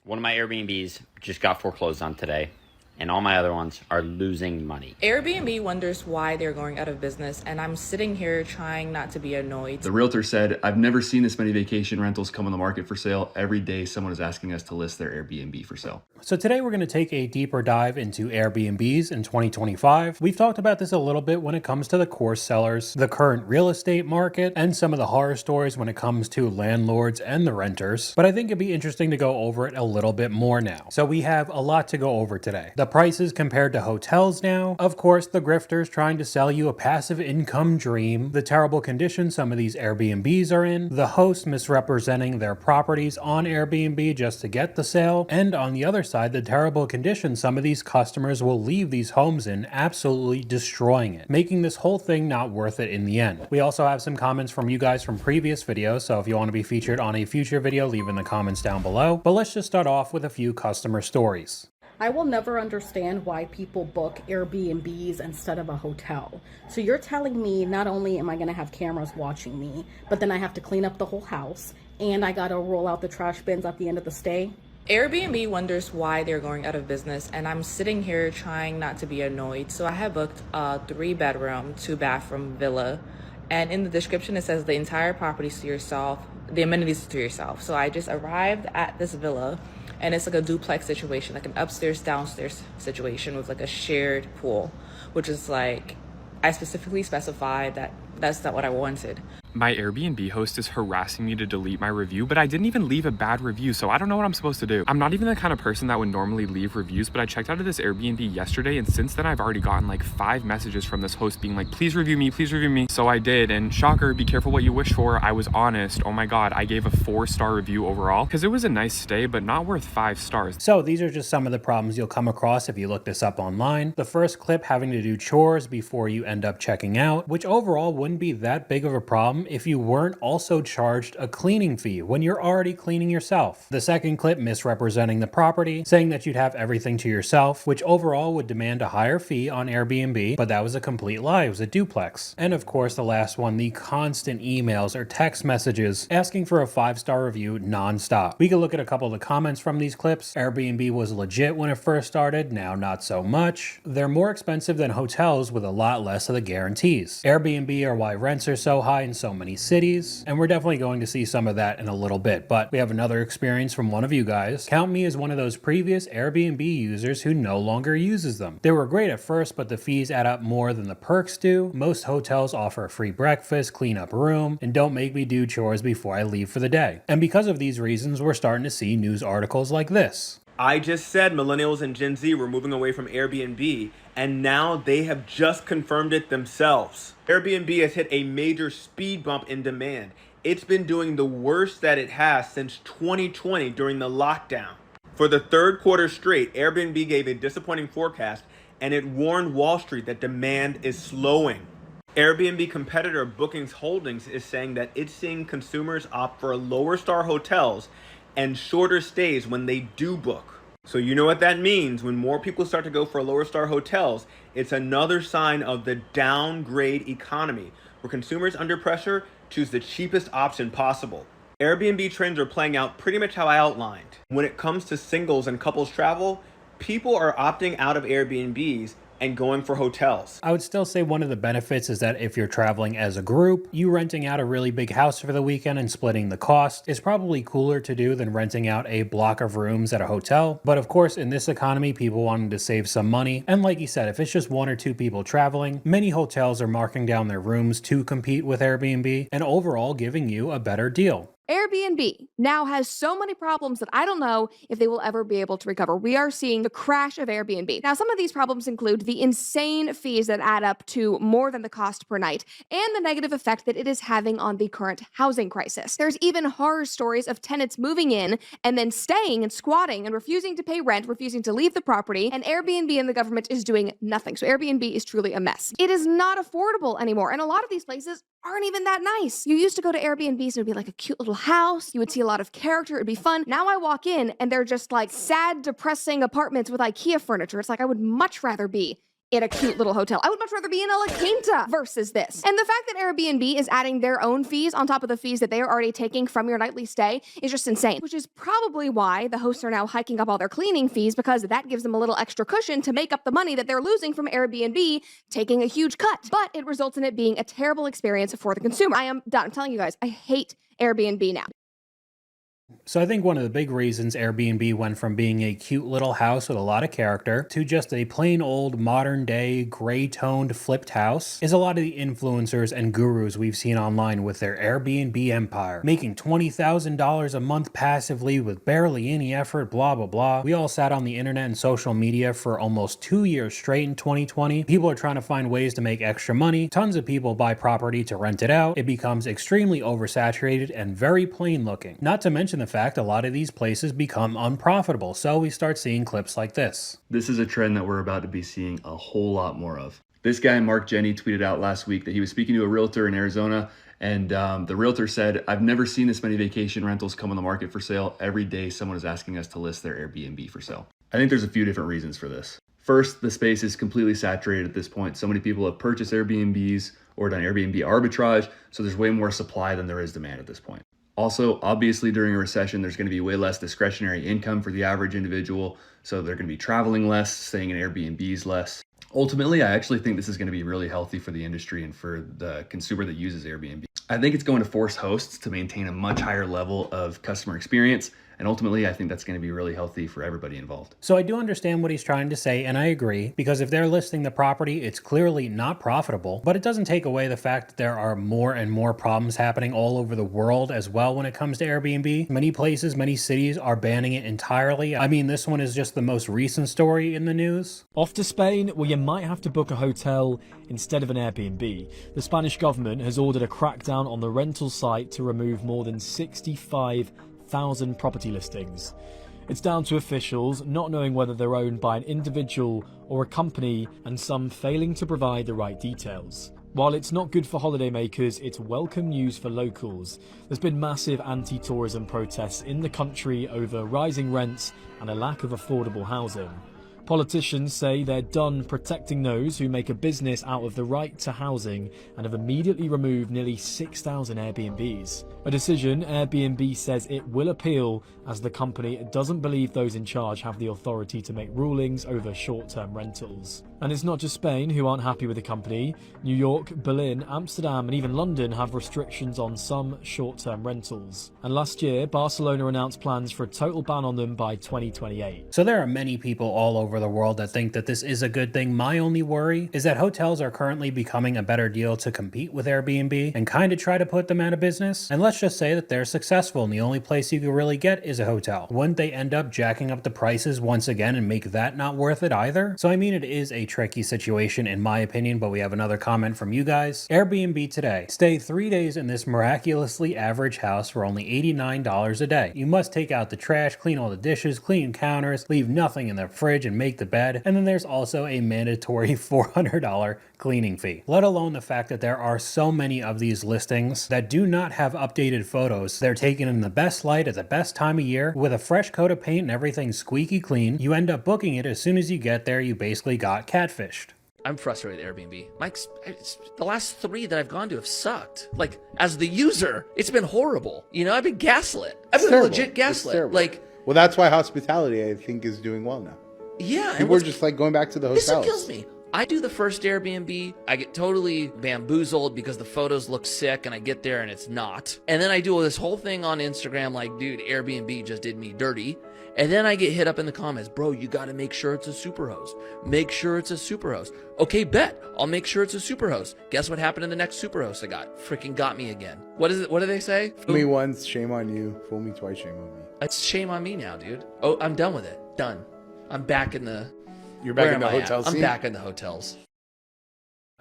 One of my Airbnbs just got foreclosed on today, and all my other ones are losing money. Airbnb wonders why they're going out of business, and I'm sitting here trying not to be annoyed. The realtor said, "I've never seen this many vacation rentals come on the market for sale. Every day someone is asking us to list their Airbnb for sale." So today we're going to take a deeper dive into Airbnbs in 2025. We've talked about this a little bit when it comes to the core sellers, the current real estate market, and some of the horror stories when it comes to landlords and the renters. But I think it'd be interesting to go over it a little bit more now. So we have a lot to go over today. The prices compared to hotels now, of course, the grifters trying to sell you a passive income dream, the terrible condition some of these Airbnbs are in, the hosts misrepresenting their properties on Airbnb just to get the sale, and on the other side, the terrible condition some of these customers will leave these homes in, absolutely destroying it, making this whole thing not worth it in the end. We also have some comments from you guys from previous videos, so if you want to be featured on a future video, leave in the comments down below. But let's just start off with a few customer stories. I will never understand why people book Airbnbs instead of a hotel. So you're telling me not only am I going to have cameras watching me, but then I have to clean up the whole house and I got to roll out the trash bins at the end of the stay? Airbnb wonders why they're going out of business, and I'm sitting here trying not to be annoyed. So I have booked a 3-bedroom, 2-bathroom villa, and in the description it says the entire property is to yourself, the amenities to yourself. So I just arrived at this villa, and it's like a duplex situation, like an upstairs downstairs situation with like a shared pool, which is like, I specifically specified that that's not what I wanted. My Airbnb host is harassing me to delete my review, but I didn't even leave a bad review, so I don't know what I'm supposed to do. I'm not even the kind of person that would normally leave reviews, but I checked out of this Airbnb yesterday, and since then I've already gotten like 5 messages from this host being like, please review me, please review me. So I did, and shocker, be careful what you wish for. I was honest. Oh my God, I gave a 4-star review overall because it was a nice stay, but not worth 5 stars. So these are just some of the problems you'll come across if you look this up online. The first clip, having to do chores before you end up checking out, which overall wouldn't be that big of a problem if you weren't also charged a cleaning fee when you're already cleaning yourself. The second clip, misrepresenting the property, saying that you'd have everything to yourself, which overall would demand a higher fee on Airbnb, but that was a complete lie. It was a duplex. And of course, the last one, the constant emails or text messages asking for a 5-star review nonstop. We can look at a couple of the comments from these clips. Airbnb was legit when it first started, now not so much. They're more expensive than hotels with a lot less of the guarantees. Airbnb are why rents are so high in so many cities. And we're definitely going to see some of that in a little bit, but we have another experience from one of you guys. Count me as one of those previous Airbnb users who no longer uses them. They were great at first, but the fees add up more than the perks do. Most hotels offer free breakfast, clean up room, and don't make me do chores before I leave for the day. And because of these reasons, we're starting to see news articles like this. I just said millennials and Gen Z were moving away from Airbnb, and now they have just confirmed it themselves. Airbnb has hit a major speed bump in demand. It's been doing the worst that it has since 2020 during the lockdown. For the 3rd quarter straight, Airbnb gave a disappointing forecast, and it warned Wall Street that demand is slowing. Airbnb competitor Bookings Holdings is saying that it's seeing consumers opt for lower star hotels and shorter stays when they do book. So you know what that means. When more people start to go for lower star hotels, it's another sign of the downgrade economy, where consumers under pressure choose the cheapest option possible. Airbnb trends are playing out pretty much how I outlined. When it comes to singles and couples travel, people are opting out of Airbnbs and going for hotels. I would still say one of the benefits is that if you're traveling as a group, you renting out a really big house for the weekend and splitting the cost is probably cooler to do than renting out a block of rooms at a hotel. But of course, in this economy, people wanting to save some money. And like you said, if it's just 1 or 2 people traveling, many hotels are marking down their rooms to compete with Airbnb and overall giving you a better deal. Airbnb now has so many problems that I don't know if they will ever be able to recover. We are seeing the crash of Airbnb. Now, some of these problems include the insane fees that add up to more than the cost per night, and the negative effect that it is having on the current housing crisis. There's even horror stories of tenants moving in and then staying and squatting and refusing to pay rent, refusing to leave the property, and Airbnb and the government is doing nothing. So Airbnb is truly a mess. It is not affordable anymore, and a lot of these places aren't even that nice. You used to go to Airbnbs and it would be like a cute little house. You would see a lot of character. It'd be fun. Now I walk in and they're just like sad, depressing apartments with IKEA furniture. It's like I would much rather be in a cute little hotel. I would much rather be in a La Quinta versus this. And the fact that Airbnb is adding their own fees on top of the fees that they are already taking from your nightly stay is just insane, which is probably why the hosts are now hiking up all their cleaning fees, because that gives them a little extra cushion to make up the money that they're losing from Airbnb taking a huge cut. But it results in it being a terrible experience for the consumer. I am done. I'm telling you guys, I hate Airbnb now. So I think one of the big reasons Airbnb went from being a cute little house with a lot of character to just a plain old modern day gray toned flipped house is a lot of the influencers and gurus we've seen online with their Airbnb empire, making $20,000 a month passively with barely any effort, blah, blah, blah. We all sat on the internet and social media for almost 2 years straight in 2020. People are trying to find ways to make extra money. Tons of people buy property to rent it out. It becomes extremely oversaturated and very plain looking. Not to mention the fact a lot of these places become unprofitable, so we start seeing clips like this. This is a trend that we're about to be seeing a whole lot more of. This guy, Mark Jenny, tweeted out last week that he was speaking to a realtor in Arizona, and the realtor said, "I've never seen this many vacation rentals come on the market for sale. Every day someone is asking us to list their Airbnb for sale." I think there's a few different reasons for this. First, the space is completely saturated at this point. So many people have purchased Airbnbs or done Airbnb arbitrage, so there's way more supply than there is demand at this point. Also, obviously during a recession, there's going to be way less discretionary income for the average individual. So they're going to be traveling less, staying in Airbnbs less. Ultimately, I actually think this is going to be really healthy for the industry and for the consumer that uses Airbnb. I think it's going to force hosts to maintain a much higher level of customer experience. And ultimately, I think that's going to be really healthy for everybody involved. So I do understand what he's trying to say, and I agree, because if they're listing the property, it's clearly not profitable, but it doesn't take away the fact that there are more and more problems happening all over the world as well when it comes to Airbnb. Many places, many cities are banning it entirely. I mean, this one is just the most recent story in the news. Off to Spain, where you might have to book a hotel instead of an Airbnb. The Spanish government has ordered a crackdown on the rental site to remove more than 65,000 property listings. It's down to officials not knowing whether they're owned by an individual or a company, and some failing to provide the right details. While it's not good for holidaymakers, it's welcome news for locals. There's been massive anti-tourism protests in the country over rising rents and a lack of affordable housing. Politicians say they're done protecting those who make a business out of the right to housing and have immediately removed nearly 6,000 Airbnbs. A decision Airbnb says it will appeal, as the company doesn't believe those in charge have the authority to make rulings over short-term rentals. And it's not just Spain who aren't happy with the company. New York, Berlin, Amsterdam and even London have restrictions on some short-term rentals. And last year, Barcelona announced plans for a total ban on them by 2028. So there are many people all over the world that think that this is a good thing. My only worry is that hotels are currently becoming a better deal to compete with Airbnb and kind of try to put them out of business. And let's just say that they're successful and the only place you can really get is a hotel. Wouldn't they end up jacking up the prices once again and make that not worth it either? So I mean, it is a tricky situation in my opinion, but we have another comment from you guys. Airbnb today. Stay 3 days in this miraculously average house for only $89 a day. You must take out the trash, clean all the dishes, clean counters, leave nothing in the fridge and make the bed. And then there's also a mandatory $400 cleaning fee. Let alone the fact that there are so many of these listings that do not have updated photos. They're taken in the best light at the best time of year with a fresh coat of paint and everything squeaky clean. You end up booking it as soon as you get there. You basically got catfished. I'm frustrated with Airbnb. The last 3 that I've gone to have sucked. Like, as the user, it's been horrible. You know, I've been gaslit. I've been legit gaslit. Like, well, that's why hospitality, I think, is doing well now. Yeah. People are just like going back to the hotels. This kills me. I do the first Airbnb, I get totally bamboozled because the photos look sick and I get there and it's not. And then I do this whole thing on Instagram like, dude, Airbnb just did me dirty. And then I get hit up in the comments, bro, you got to make sure it's a superhost. Make sure it's a superhost. Okay, bet. I'll make sure it's a superhost. Guess what happened in the next superhost I got? Freaking got me again. What is it? What do they say? Fool me once, shame on you. Fool me twice, shame on me. It's shame on me now, dude. Oh, I'm done with it. Done. I'm back in the... You're back in the hotel scene? I'm back in the hotels.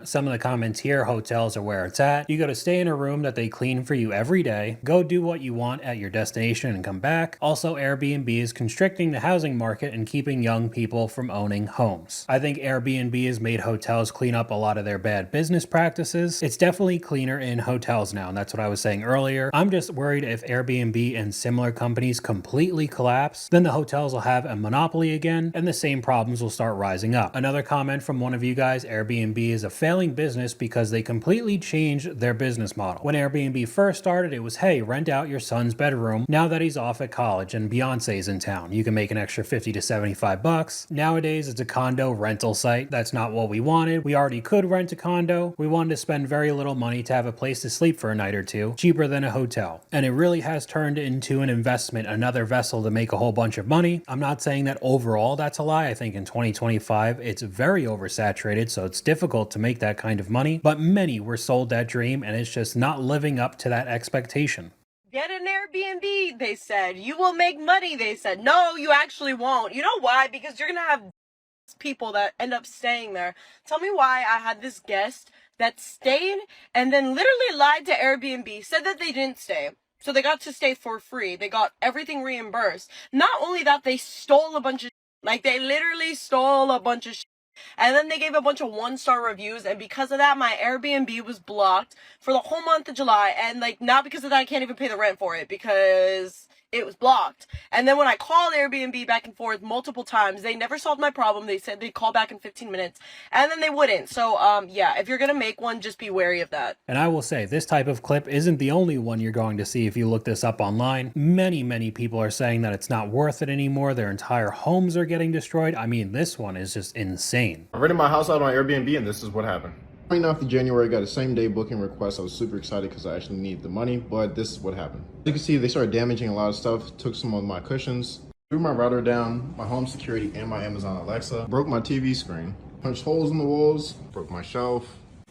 Some of the comments here, hotels are where it's at. You got to stay in a room that they clean for you every day. Go do what you want at your destination and come back. Also, Airbnb is constricting the housing market and keeping young people from owning homes. I think Airbnb has made hotels clean up a lot of their bad business practices. It's definitely cleaner in hotels now, and that's what I was saying earlier. I'm just worried if Airbnb and similar companies completely collapse, then the hotels will have a monopoly again, and the same problems will start rising up. Another comment from one of you guys, Airbnb is a failing business because they completely changed their business model. When Airbnb first started, it was, hey, rent out your son's bedroom now that he's off at college and Beyonce's in town. You can make an extra 50 to 75 bucks. Nowadays, it's a condo rental site. That's not what we wanted. We already could rent a condo. We wanted to spend very little money to have a place to sleep for a night or two, cheaper than a hotel. And it really has turned into an investment, another vessel to make a whole bunch of money. I'm not saying that overall that's a lie. I think in 2025, it's very oversaturated, so it's difficult to make that kind of money, but many were sold that dream and it's just not living up to that expectation. Get an Airbnb, they said. You will make money, they said. No, you actually won't. You know why? Because you're going to have people that end up staying there. Tell me why I had this guest that stayed and then literally lied to Airbnb, said that they didn't stay. So they got to stay for free. They got everything reimbursed. Not only that, they stole a bunch of like they literally stole a bunch of and then they gave a bunch of 1-star reviews, and because of that, my Airbnb was blocked for the whole month of July, and like, not because of that, I can't even pay the rent for it, because it was blocked. And then when I called Airbnb back and forth multiple times, they never solved my problem. They said they'd call back in 15 minutes, and then they wouldn't. So, yeah, if you're gonna make one, just be wary of that. And I will say, this type of clip isn't the only one you're going to see if you look this up online. Many people are saying that it's not worth it anymore. Their entire homes are getting destroyed. I mean, this one is just insane. I rented my house out on Airbnb, and this is what happened. 29th of January, I got a same-day booking request. I was super excited because I actually needed the money, but this is what happened. You can see they started damaging a lot of stuff, took some of my cushions, threw my router down, my home security, and my Amazon Alexa, broke my TV screen, punched holes in the walls, broke my shelf,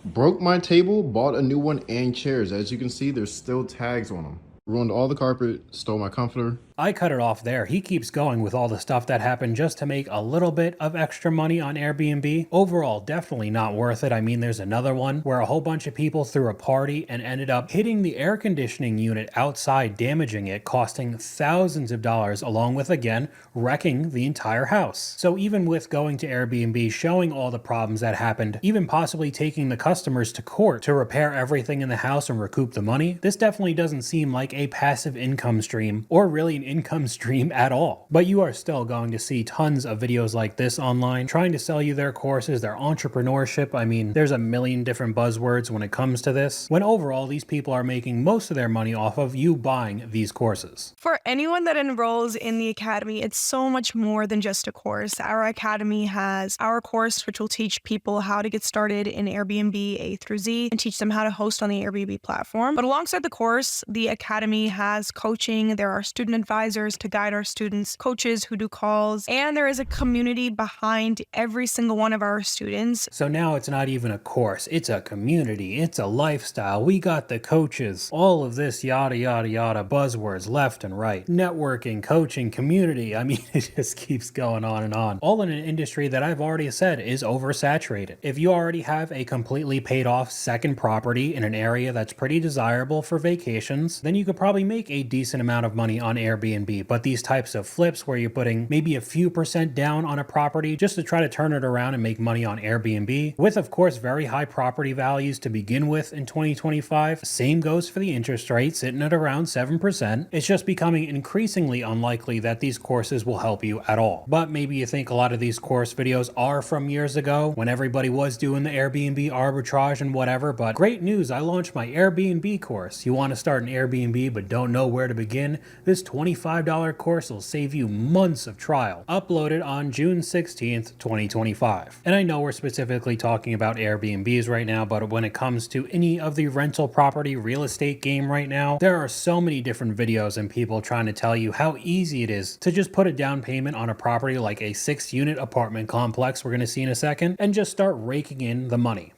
broke my table, bought a new one, and chairs. As you can see, there's still tags on them. Ruined all the carpet, stole my comforter. I cut it off there. He keeps going with all the stuff that happened just to make a little bit of extra money on Airbnb. Overall, definitely not worth it. I mean, there's another one where a whole bunch of people threw a party and ended up hitting the air conditioning unit outside, damaging it, costing thousands of dollars, along with, again, wrecking the entire house. So even with going to Airbnb, showing all the problems that happened, even possibly taking the customers to court to repair everything in the house and recoup the money, this definitely doesn't seem like a passive income stream or really an income stream at all. But you are still going to see tons of videos like this online trying to sell you their courses, their entrepreneurship. I mean, there's a million different buzzwords when it comes to this, when overall these people are making most of their money off of you buying these courses. For anyone that enrolls in the Academy, it's so much more than just a course. Our Academy has our course, which will teach people how to get started in Airbnb A through Z and teach them how to host on the Airbnb platform. But alongside the course, the Academy has coaching. There are student advisors to guide our students, coaches who do calls, and there is a community behind every single one of our students. So now it's not even a course, it's a community, it's a lifestyle. We got the coaches, all of this yada yada yada buzzwords left and right. Networking, coaching, community. I mean, it just keeps going on and on. All in an industry that I've already said is oversaturated. If you already have a completely paid off second property in an area that's pretty desirable for vacations, then you could probably make a decent amount of money on Airbnb. But these types of flips where you're putting maybe a few % down on a property just to try to turn it around and make money on Airbnb, with of course very high property values to begin with in 2025, same goes for the interest rate sitting at around 7%. It's just becoming increasingly unlikely that these courses will help you at all. But maybe you think a lot of these course videos are from years ago when everybody was doing the Airbnb arbitrage and whatever, but great news, I launched my Airbnb course. You want to start an Airbnb but don't know where to begin? This $25 course will save you months of trial. Uploaded on June 16th, 2025. And I know we're specifically talking about Airbnbs right now, but when it comes to any of the rental property real estate game right now, there are so many different videos and people trying to tell you how easy it is to just put a down payment on a property like a 6-unit apartment complex we're going to see in a second and just start raking in the money.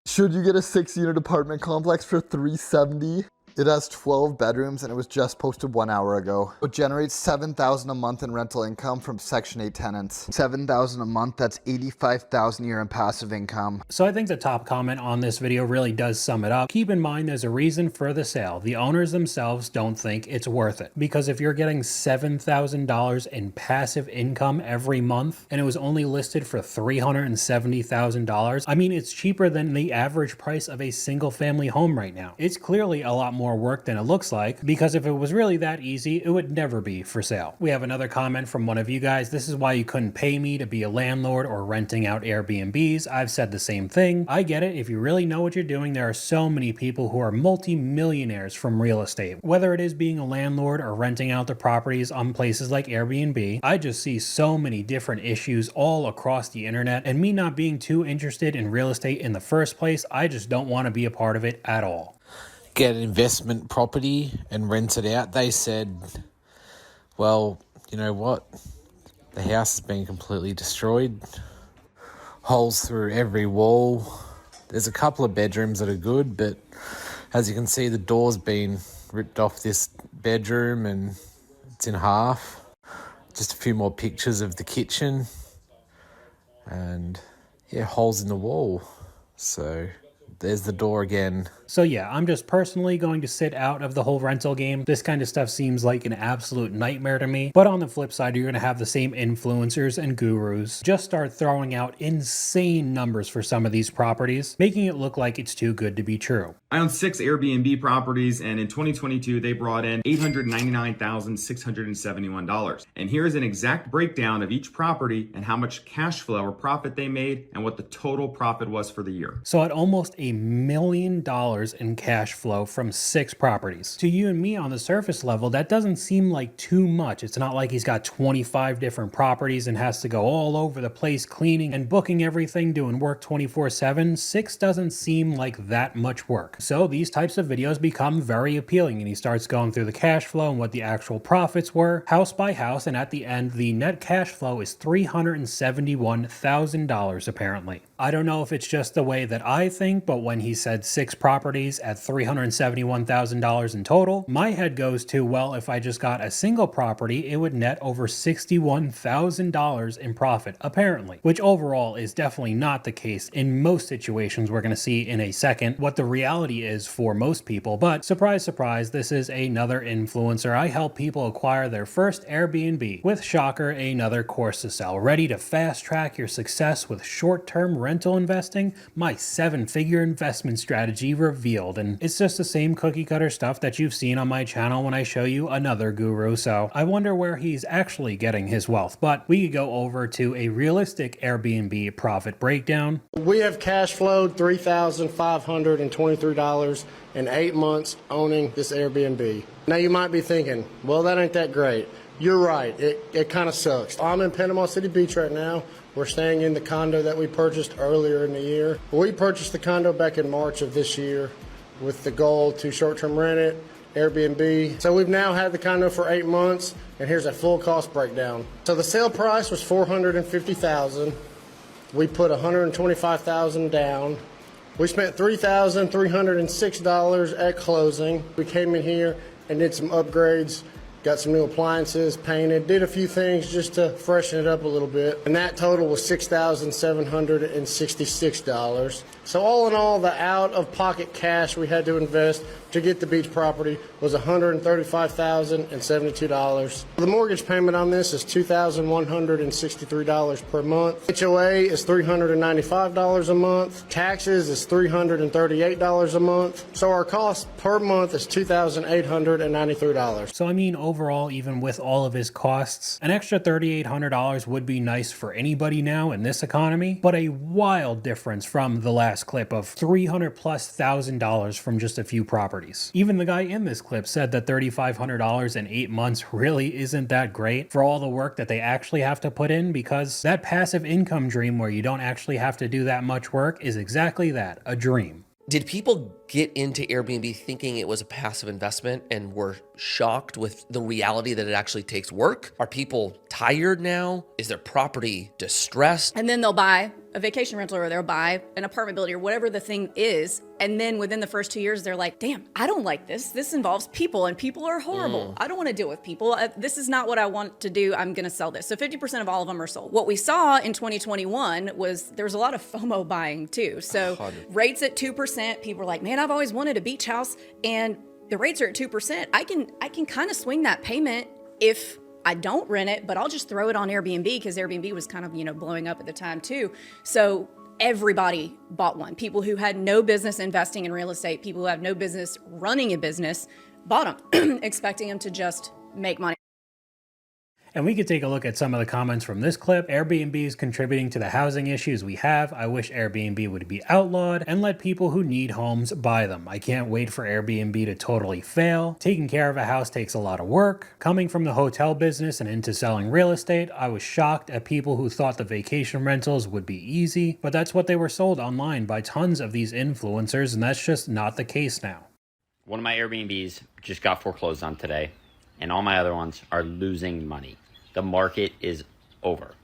Should you get a 6-unit apartment complex for $370? It has 12 bedrooms and it was just posted 1 hour ago. It generates $7,000 a month in rental income from Section 8 tenants. $7,000 a month, that's $85,000 a year in passive income. So I think the top comment on this video really does sum it up. Keep in mind there's a reason for the sale. The owners themselves don't think it's worth it. Because if you're getting $7,000 in passive income every month and it was only listed for $370,000, I mean, it's cheaper than the average price of a single family home right now. It's clearly a lot more work than it looks like, because if it was really that easy, it would never be for sale. We have another comment from one of you guys. This is why you couldn't pay me to be a landlord or renting out Airbnbs. I've said the same thing. I get it. If you really know what you're doing, there are so many people who are multi-millionaires from real estate. Whether it is being a landlord or renting out the properties on places like Airbnb, I just see so many different issues all across the internet, and me not being too interested in real estate in the first place, I just don't want to be a part of it at all. Get an investment property and rent it out. They said, well, you know what? The house has been completely destroyed. Holes through every wall. There's a couple of bedrooms that are good, but as you can see, the door's been ripped off this bedroom and it's in half. Just a few more pictures of the kitchen and yeah, holes in the wall. So there's the door again. So yeah, I'm just personally going to sit out of the whole rental game. This kind of stuff seems like an absolute nightmare to me. But on the flip side, you're going to have the same influencers and gurus just start throwing out insane numbers for some of these properties, making it look like it's too good to be true. I own 6 Airbnb properties, and in 2022, they brought in $899,671. And here is an exact breakdown of each property and how much cash flow or profit they made and what the total profit was for the year. So at almost $1 million in cash flow from 6 properties. To you and me on the surface level, that doesn't seem like too much. It's not like he's got 25 different properties and has to go all over the place cleaning and booking everything, doing work 24/7. 6 doesn't seem like that much work. So these types of videos become very appealing, and he starts going through the cash flow and what the actual profits were, house by house, and at the end, the net cash flow is $371,000 apparently. I don't know if it's just the way that I think, but when he said 6 properties at $371,000 in total, my head goes to, well, if I just got a single property, it would net over $61,000 in profit, apparently, which overall is definitely not the case in most situations. We're going to see in a second what the reality is for most people, but surprise, surprise, this is another influencer. I help people acquire their first Airbnb with, shocker, another course to sell. Ready to fast track your success with short-term rental investing? My 7-figure investment strategy revealed. And it's just the same cookie cutter stuff that you've seen on my channel when I show you another guru. So I wonder where he's actually getting his wealth. But we could go over to a realistic Airbnb profit breakdown. We have cash flowed $3,523 in 8 months owning this Airbnb. Now you might be thinking, well, that ain't that great. You're right, it kind of sucks. I'm in Panama City Beach right now. We're staying in the condo that we purchased earlier in the year. We purchased the condo back in March of this year with the goal to short-term rent it, Airbnb. So we've now had the condo for 8 months, and here's a full cost breakdown. So the sale price was $450,000. We put $125,000 down. We spent $3,306 at closing. We came in here and did some upgrades. Got some new appliances, painted, did a few things just to freshen it up a little bit. And that total was $6,766. So all in all, the out-of-pocket cash we had to invest to get the beach property was $135,072. The mortgage payment on this is $2,163 per month. HOA is $395 a month. Taxes is $338 a month. So our cost per month is $2,893. So I mean, overall, even with all of his costs, an extra $3,800 would be nice for anybody now in this economy, but a wild difference from the last clip of $300,000+ from just a few properties. Even the guy in this clip said that $3,500 in 8 months really isn't that great for all the work that they actually have to put in, because that passive income dream where you don't actually have to do that much work is exactly that, a dream. Did people get into Airbnb thinking it was a passive investment and were shocked with the reality that it actually takes work? Are people tired now? Is their property distressed? And then they'll buy a vacation rental or they'll buy an apartment building or whatever the thing is. And then within the first 2 years, they're like, damn, I don't like this. This involves people and people are horrible. I don't want to deal with people. This is not what I want to do. I'm going to sell this. So 50% of all of them are sold. What we saw in 2021 was there was a lot of FOMO buying too. So rates at 2%, people were like, man, I've always wanted a beach house and the rates are at 2%. I can kind of swing that payment if I don't rent it, but I'll just throw it on Airbnb because Airbnb was kind of, blowing up at the time too. So everybody bought one. People who had no business investing in real estate, people who have no business running a business, bought them, expecting them to just make money. And we could take a look at some of the comments from this clip. Airbnb is contributing to the housing issues we have. I wish Airbnb would be outlawed and let people who need homes buy them. I can't wait for Airbnb to totally fail. Taking care of a house takes a lot of work. Coming from the hotel business and into selling real estate, I was shocked at people who thought the vacation rentals would be easy, but that's what they were sold online by tons of these influencers, and that's just not the case now. One of my Airbnbs just got foreclosed on today, and all my other ones are losing money. The market is over.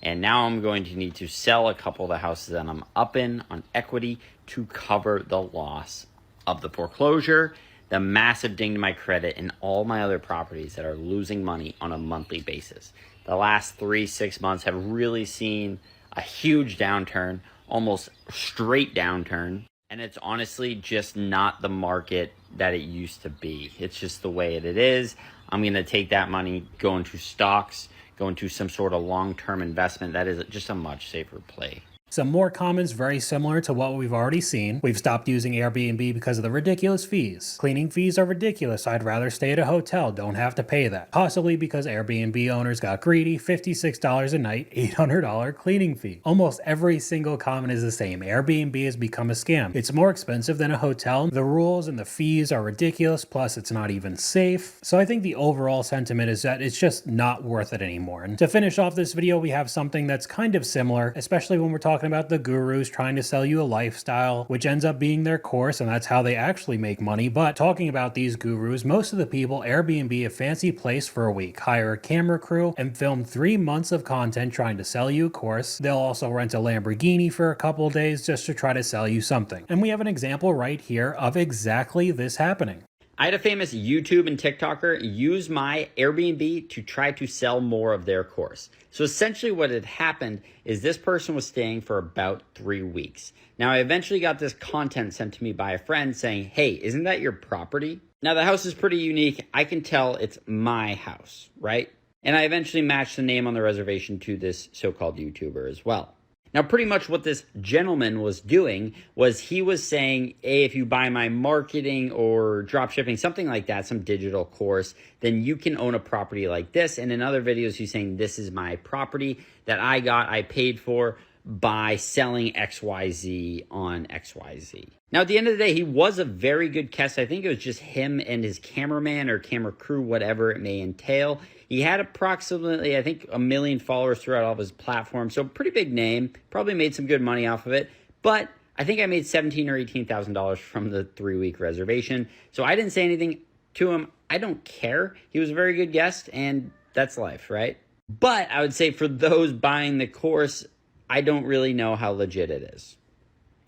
And now I'm going to need to sell a couple of the houses that I'm up in on equity to cover the loss of the foreclosure, the massive ding to my credit, and all my other properties that are losing money on a monthly basis. The last 3-6 months have really seen a huge downturn, almost straight downturn. And it's honestly just not the market that it used to be. It's just the way it is. I'm going to take that money, go into stocks, go into some sort of long-term investment. That is just a much safer play. Some more comments very similar to what we've already seen. We've stopped using Airbnb because of the ridiculous fees. Cleaning fees are ridiculous. I'd rather stay at a hotel, don't have to pay that. Possibly because Airbnb owners got greedy, $56 a night, $800 cleaning fee. Almost every single comment is the same. Airbnb has become a scam. It's more expensive than a hotel. The rules and the fees are ridiculous, plus it's not even safe. So I think the overall sentiment is that it's just not worth it anymore. And to finish off this video, we have something that's kind of similar, especially when we're talking about the gurus trying to sell you a lifestyle, which ends up being their course, and that's how they actually make money. But talking about these gurus, most of the people Airbnb a fancy place for a week, hire a camera crew, and film 3 months of content trying to sell you a course. They'll also rent a Lamborghini for a couple days just to try to sell you something. And we have an example right here of exactly this happening. I had a famous YouTube and TikToker use my Airbnb to try to sell more of their course. So essentially what had happened is this person was staying for about 3 weeks. Now I eventually got this content sent to me by a friend saying, hey, isn't that your property? Now the house is pretty unique. I can tell it's my house, right? And I eventually matched the name on the reservation to this so-called YouTuber as well. Now, pretty much what this gentleman was doing was he was saying, hey, if you buy my marketing or drop shipping, something like that, some digital course, then you can own a property like this. And in other videos, he's saying, this is my property that I paid for by selling XYZ on XYZ. Now, at the end of the day, he was a very good guest. I think it was just him and his cameraman or camera crew, whatever it may entail. He had approximately, I think, 1 million followers throughout all of his platforms. So pretty big name, probably made some good money off of it. But I think I made $17,000 or $18,000 from the 3-week reservation. So I didn't say anything to him. I don't care. He was a very good guest, and that's life, right? But I would say for those buying the course, I don't really know how legit it is.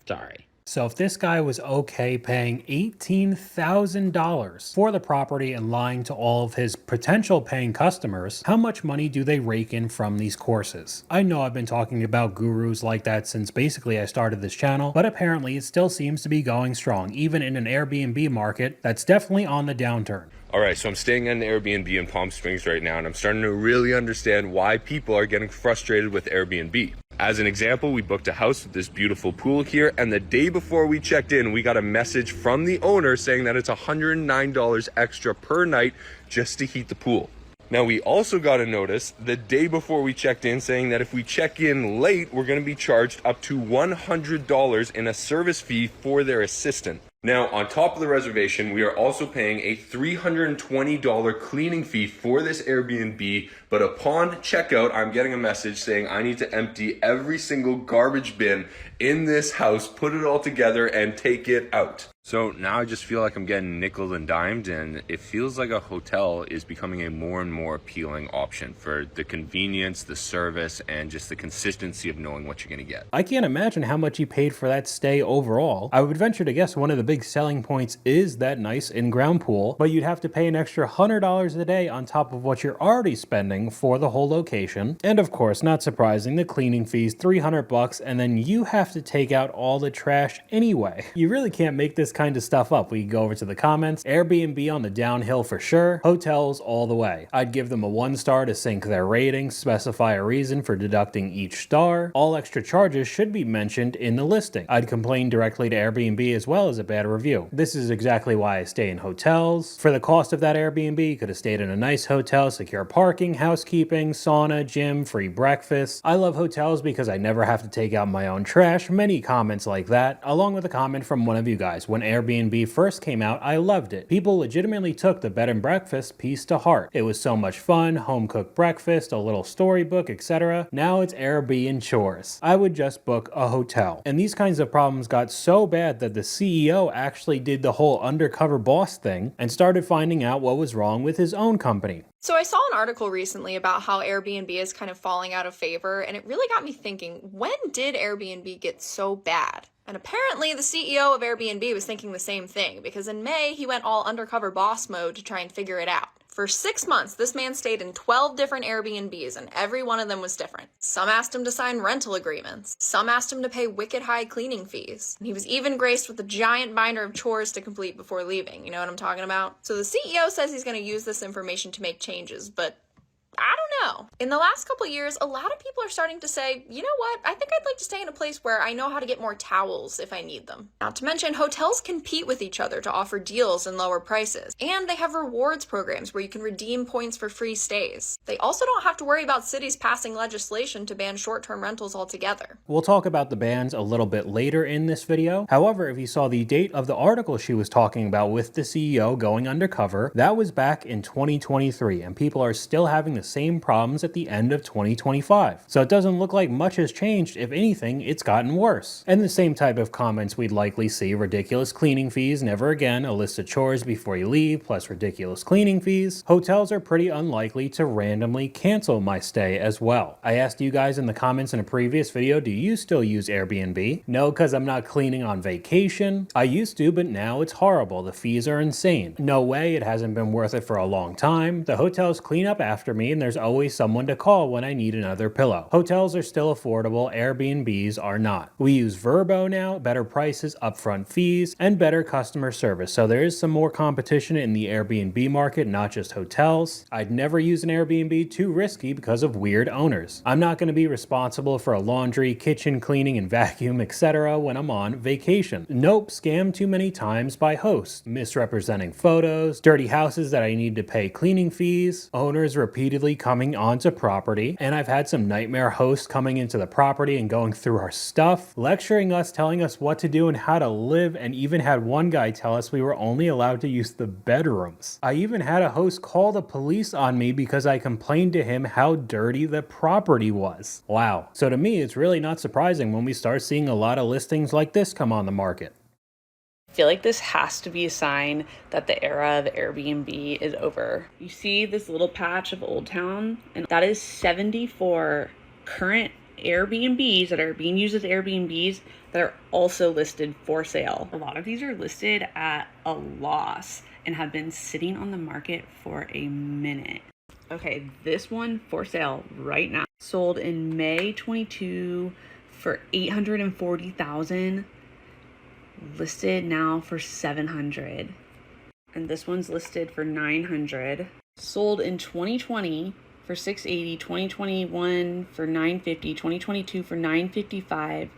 Sorry. So if this guy was okay paying $18,000 for the property and lying to all of his potential paying customers, how much money do they rake in from these courses? I know I've been talking about gurus like that since basically I started this channel, but apparently it still seems to be going strong, even in an Airbnb market that's definitely on the downturn. All right, so I'm staying in an Airbnb in Palm Springs right now, and I'm starting to really understand why people are getting frustrated with Airbnb. As an example, we booked a house with this beautiful pool here, and the day before we checked in, we got a message from the owner saying that it's $109 extra per night just to heat the pool. Now, we also got a notice the day before we checked in saying that if we check in late, we're going to be charged up to $100 in a service fee for their assistant. Now, on top of the reservation, we are also paying a $320 cleaning fee for this Airbnb, but upon checkout, I'm getting a message saying I need to empty every single garbage bin in this house, put it all together, and take it out. So now I just feel like I'm getting nickel and dimed, and it feels like a hotel is becoming a more and more appealing option for the convenience, the service, and just the consistency of knowing what you're going to get. I can't imagine how much you paid for that stay overall. I would venture to guess one of the big selling points is that nice in-ground pool, but you'd have to pay an extra $100 a day on top of what you're already spending for the whole location. And of course, not surprising, the cleaning fees, $300, and then you have to take out all the trash anyway. You really can't make this kind of stuff up. We can go over to the comments. Airbnb on the downhill for sure. Hotels all the way. I'd give them a 1 star to sync their ratings, specify a reason for deducting each star. All extra charges should be mentioned in the listing. I'd complain directly to Airbnb as well as a bad review. This is exactly why I stay in hotels. For the cost of that Airbnb, you could have stayed in a nice hotel, secure parking, housekeeping, sauna, gym, free breakfast. I love hotels because I never have to take out my own trash. Many comments like that, along with a comment from one of you guys. When Airbnb first came out, I loved it. People legitimately took the bed and breakfast piece to heart. It was so much fun, home cooked breakfast, a little storybook, etc. Now it's Airbnb chores. I would just book a hotel. And these kinds of problems got so bad that the CEO actually did the whole undercover boss thing and started finding out what was wrong with his own company. So I saw an article recently about how Airbnb is kind of falling out of favor, and it really got me thinking, when did Airbnb get so bad? And apparently the CEO of Airbnb was thinking the same thing, because in May he went all undercover boss mode to try and figure it out. For 6 months, this man stayed in 12 different Airbnbs, and every one of them was different. Some asked him to sign rental agreements. Some asked him to pay wicked high cleaning fees. And he was even graced with a giant binder of chores to complete before leaving. You know what I'm talking about? So the CEO says he's going to use this information to make changes, but I don't know. In the last couple years, a lot of people are starting to say, you know what, I think I'd like to stay in a place where I know how to get more towels if I need them. Not to mention, hotels compete with each other to offer deals and lower prices. And they have rewards programs where you can redeem points for free stays. They also don't have to worry about cities passing legislation to ban short-term rentals altogether. We'll talk about the bans a little bit later in this video. However, if you saw the date of the article she was talking about with the CEO going undercover, that was back in 2023, and people are still having the same problems at the end of 2025. So it doesn't look like much has changed. If anything, it's gotten worse. And the same type of comments we'd likely see: ridiculous cleaning fees, never again, a list of chores before you leave, plus ridiculous cleaning fees. Hotels are pretty unlikely to randomly cancel my stay as well. I asked you guys in the comments in a previous video, do you still use Airbnb? No, because I'm not cleaning on vacation. I used to, but now it's horrible. The fees are insane. No way, it hasn't been worth it for a long time. The hotels clean up after me, and there's always someone to call when I need another pillow. Hotels are still affordable, Airbnbs are not. We use Verbo now, better prices, upfront fees, and better customer service, so there is some more competition in the Airbnb market, not just hotels. I'd never use an Airbnb, too risky because of weird owners. I'm not going to be responsible for a laundry, kitchen cleaning, and vacuum, etc. when I'm on vacation. Nope, scammed too many times by hosts, misrepresenting photos, dirty houses that I need to pay cleaning fees, owners repeatedly coming onto property, and I've had some nightmare hosts coming into the property and going through our stuff, lecturing us, telling us what to do and how to live, and even had one guy tell us we were only allowed to use the bedrooms. I even had a host call the police on me because I complained to him how dirty the property was. Wow. So to me, it's really not surprising when we start seeing a lot of listings like this come on the market. I feel like this has to be a sign that the era of Airbnb is over. You see this little patch of Old Town, and that is 74 current Airbnbs that are being used as Airbnbs that are also listed for sale. A lot of these are listed at a loss and have been sitting on the market for a minute. Okay, this one for sale right now. Sold in May 22 for $840,000. Listed now for $700, and this one's listed for $900. Sold in 2020 for $680, 2021 for $950, 2022 for $955.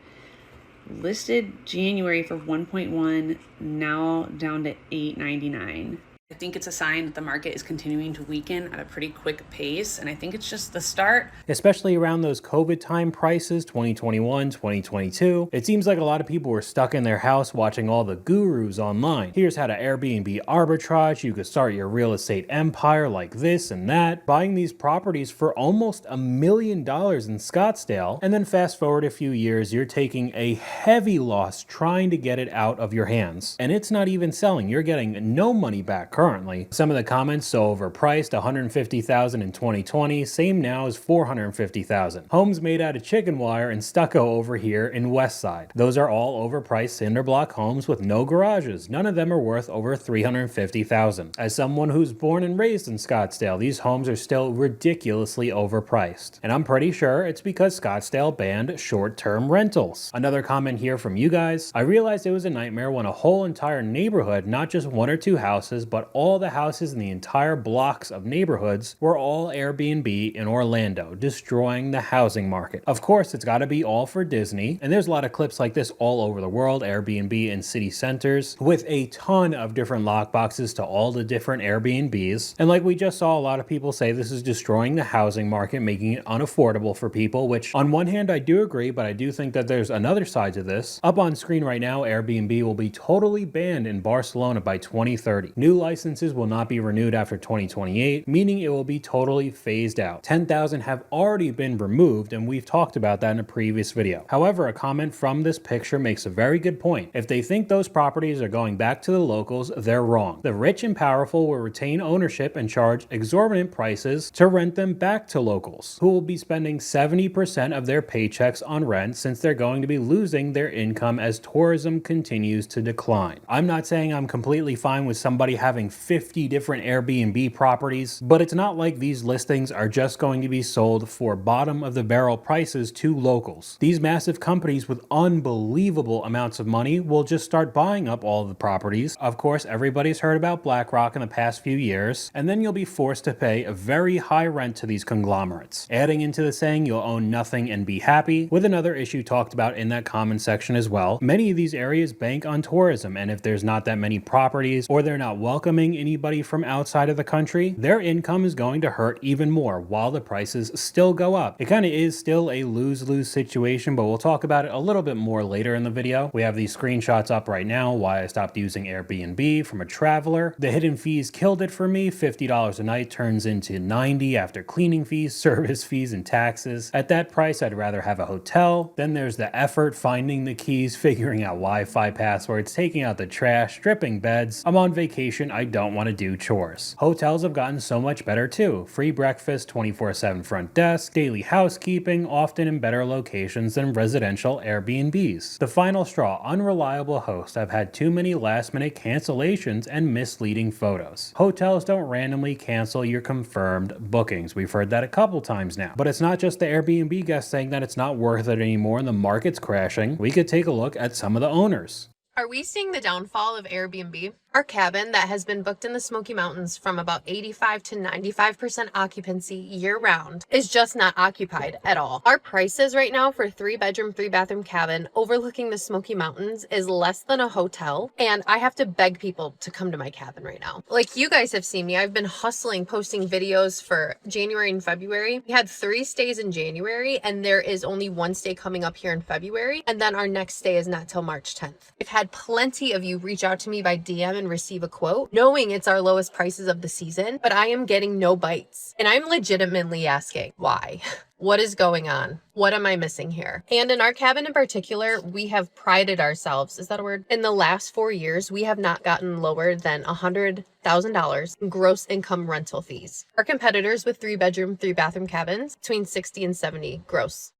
Listed January for $1.1, now down to $899. I think it's a sign that the market is continuing to weaken at a pretty quick pace, and I think it's just the start. Especially around those COVID time prices, 2021, 2022, it seems like a lot of people were stuck in their house watching all the gurus online. Here's how to Airbnb arbitrage, you could start your real estate empire like this and that, buying these properties for almost $1 million in Scottsdale, and then fast forward a few years, you're taking a heavy loss trying to get it out of your hands. And it's not even selling, you're getting no money back currently. Some of the comments, so overpriced, $150,000 in 2020, same now as $450,000. Homes made out of chicken wire and stucco over here in Westside. Those are all overpriced cinder block homes with no garages. None of them are worth over $350,000. As someone who's born and raised in Scottsdale, these homes are still ridiculously overpriced. And I'm pretty sure it's because Scottsdale banned short-term rentals. Another comment here from you guys. I realized it was a nightmare when a whole entire neighborhood, not just one or two houses, but all the houses in the entire blocks of neighborhoods were all Airbnb in Orlando, destroying the housing market. Of course, it's got to be all for Disney, and there's a lot of clips like this all over the world, Airbnb in city centers, with a ton of different lockboxes to all the different Airbnbs. And like we just saw, a lot of people say this is destroying the housing market, making it unaffordable for people, which on one hand I do agree, but I do think that there's another side to this. Up on screen right now, Airbnb will be totally banned in Barcelona by 2030. New licenses will not be renewed after 2028, meaning it will be totally phased out. 10,000 have already been removed, and we've talked about that in a previous video. However, a comment from this picture makes a very good point. If they think those properties are going back to the locals, they're wrong. The rich and powerful will retain ownership and charge exorbitant prices to rent them back to locals, who will be spending 70% of their paychecks on rent, since they're going to be losing their income as tourism continues to decline. I'm not saying I'm completely fine with somebody having 50 different Airbnb properties, but it's not like these listings are just going to be sold for bottom of the barrel prices to locals. These massive companies with unbelievable amounts of money will just start buying up all the properties. Of course, everybody's heard about BlackRock in the past few years, and then you'll be forced to pay a very high rent to these conglomerates. Adding into the saying you'll own nothing and be happy, with another issue talked about in that comment section as well. Many of these areas bank on tourism, and if there's not that many properties, or they're not welcoming anybody from outside of the country, their income is going to hurt even more while the prices still go up. It kind of is still a lose-lose situation, but we'll talk about it a little bit more later in the video. We have these screenshots up right now, why I stopped using Airbnb from a traveler. The hidden fees killed it for me. $50 a night turns into $90 after cleaning fees, service fees, and taxes. At that price, I'd rather have a hotel. Then there's the effort finding the keys, figuring out Wi-Fi passwords, taking out the trash, stripping beds. I'm on vacation, I don't want to do chores. Hotels have gotten so much better too. Free breakfast, 24/7 front desk, daily housekeeping, often in better locations than residential Airbnbs. The final straw, unreliable host. I've had too many last-minute cancellations and misleading photos. Hotels don't randomly cancel your confirmed bookings. We've heard that a couple times now. But it's not just the Airbnb guests saying that it's not worth it anymore and the market's crashing. We could take a look at some of the owners. Are we seeing the downfall of Airbnb? Our cabin that has been booked in the Smoky Mountains from about 85 to 95% occupancy year round is just not occupied at all. Our prices right now for 3-bedroom, 3-bathroom cabin overlooking the Smoky Mountains is less than a hotel, and I have to beg people to come to my cabin right now. Like you guys have seen me, I've been hustling, posting videos for January and February. We had 3 stays in January, and there is only 1 stay coming up here in February, and then our next stay is not till March 10th. I've had plenty of you reach out to me by DM and receive a quote, knowing it's our lowest prices of the season, but I am getting no bites. And I'm legitimately asking, why? What is going on? What am I missing here? And in our cabin in particular, we have prided ourselves, is that a word? In the last 4 years, we have not gotten lower than $100,000 in gross income rental fees. Our competitors with 3-bedroom, 3-bathroom cabins, between 60 and 70 gross.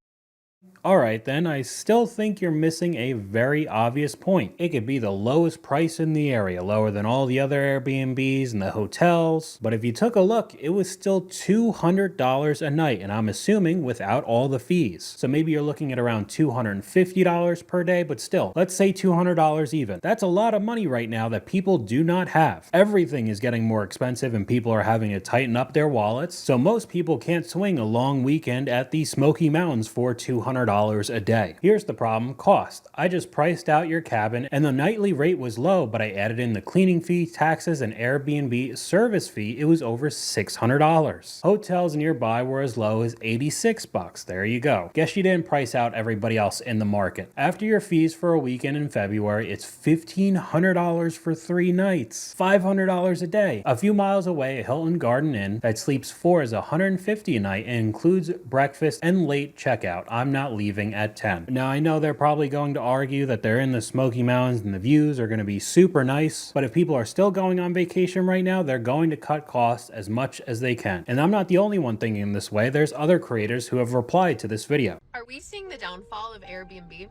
Alright then, I still think you're missing a very obvious point. It could be the lowest price in the area, lower than all the other Airbnbs and the hotels, but if you took a look, it was still $200 a night, and I'm assuming without all the fees. So maybe you're looking at around $250 per day, but still, let's say $200 even. That's a lot of money right now that people do not have. Everything is getting more expensive and people are having to tighten up their wallets, so most people can't swing a long weekend at the Smoky Mountains for $200. $500 a day. Here's the problem: cost. I just priced out your cabin and the nightly rate was low, but I added in the cleaning fee, taxes, and Airbnb service fee. It was over $600. Hotels nearby were as low as $86. There you go. Guess you didn't price out everybody else in the market. After your fees for a weekend in February, it's $1,500 for 3 nights. $500 a day. A few miles away, a Hilton Garden Inn that sleeps 4 is $150 a night and includes breakfast and late checkout. I'm not leaving at 10. Now I know they're probably going to argue that they're in the Smoky Mountains and the views are going to be super nice, but if people are still going on vacation right now, they're going to cut costs as much as they can. And I'm not the only one thinking this way. There's other creators who have replied to this video. Are we seeing the downfall of Airbnb?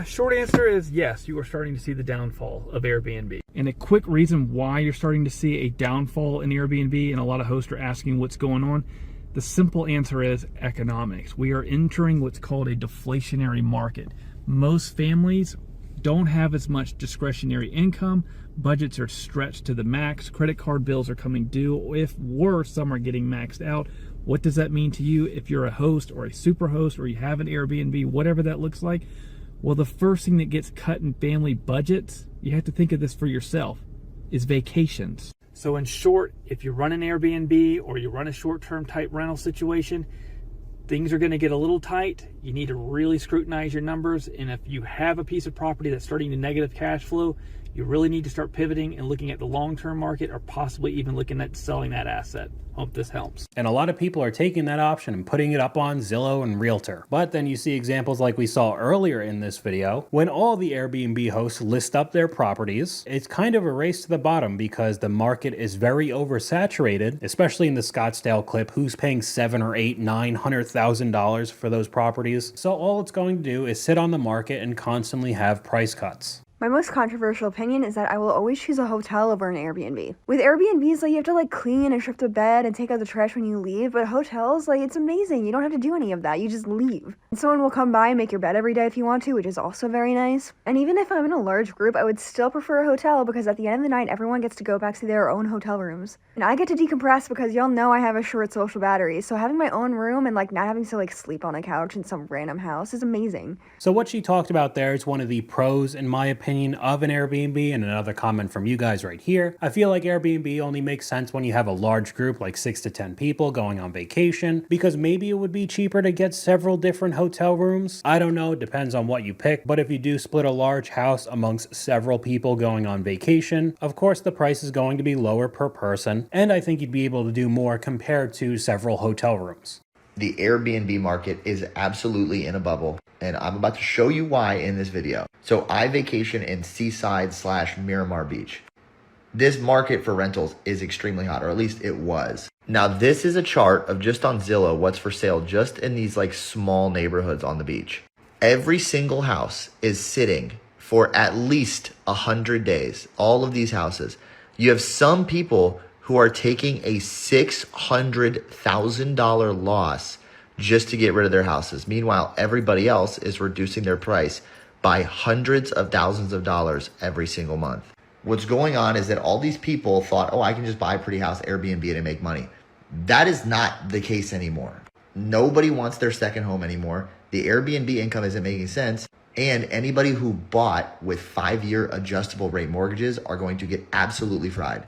Short answer is yes, you are starting to see the downfall of Airbnb. And a quick reason why you're starting to see a downfall in Airbnb, and a lot of hosts are asking what's going on, the simple answer is economics. We are entering what's called a deflationary market. Most families don't have as much discretionary income. Budgets are stretched to the max. Credit card bills are coming due. If worse, some are getting maxed out. What does that mean to you if you're a host or a super host or you have an Airbnb, whatever that looks like? Well, the first thing that gets cut in family budgets, you have to think of this for yourself, is vacations. So in short, if you run an Airbnb or you run a short-term type rental situation, things are going to get a little tight. You need to really scrutinize your numbers. And if you have a piece of property that's starting to negative cash flow, you really need to start pivoting and looking at the long-term market, or possibly even looking at selling that asset. Hope this helps. And a lot of people are taking that option and putting it up on Zillow and Realtor. But then you see examples like we saw earlier in this video, when all the Airbnb hosts list up their properties, it's kind of a race to the bottom because the market is very oversaturated, especially in the Scottsdale clip. Who's paying $700,000 or $800,000, $900,000 for those properties? So all it's going to do is sit on the market and constantly have price cuts. My most controversial opinion is that I will always choose a hotel over an Airbnb. With Airbnbs, like, you have to clean and shift a bed and take out the trash when you leave, but hotels, it's amazing. You don't have to do any of that. You just leave. And someone will come by and make your bed every day if you want to, which is also very nice. And even if I'm in a large group, I would still prefer a hotel because at the end of the night, everyone gets to go back to their own hotel rooms. And I get to decompress because y'all know I have a short social battery, so having my own room and not having to sleep on a couch in some random house is amazing. So what she talked about there is one of the pros, in my opinion, of an Airbnb, and another comment from you guys right here. I feel like Airbnb only makes sense when you have a large group, like 6 to 10 people going on vacation, because maybe it would be cheaper to get several different hotel rooms. I don't know, it depends on what you pick, but if you do split a large house amongst several people going on vacation, of course the price is going to be lower per person, and I think you'd be able to do more compared to several hotel rooms. The Airbnb market is absolutely in a bubble, and I'm about to show you why in this video. So I vacation in Seaside/Miramar Beach. This market for rentals is extremely hot, or at least it was. Now this is a chart of just on Zillow what's for sale just in these small neighborhoods on the beach. Every single house is sitting for at least 100 days. All of these houses. You have some people who are taking a $600,000 loss just to get rid of their houses. Meanwhile, everybody else is reducing their price by hundreds of thousands of dollars every single month. What's going on is that all these people thought, oh, I can just buy a pretty house, Airbnb it, and make money. That is not the case anymore. Nobody wants their second home anymore. The Airbnb income isn't making sense. And anybody who bought with 5-year adjustable rate mortgages are going to get absolutely fried.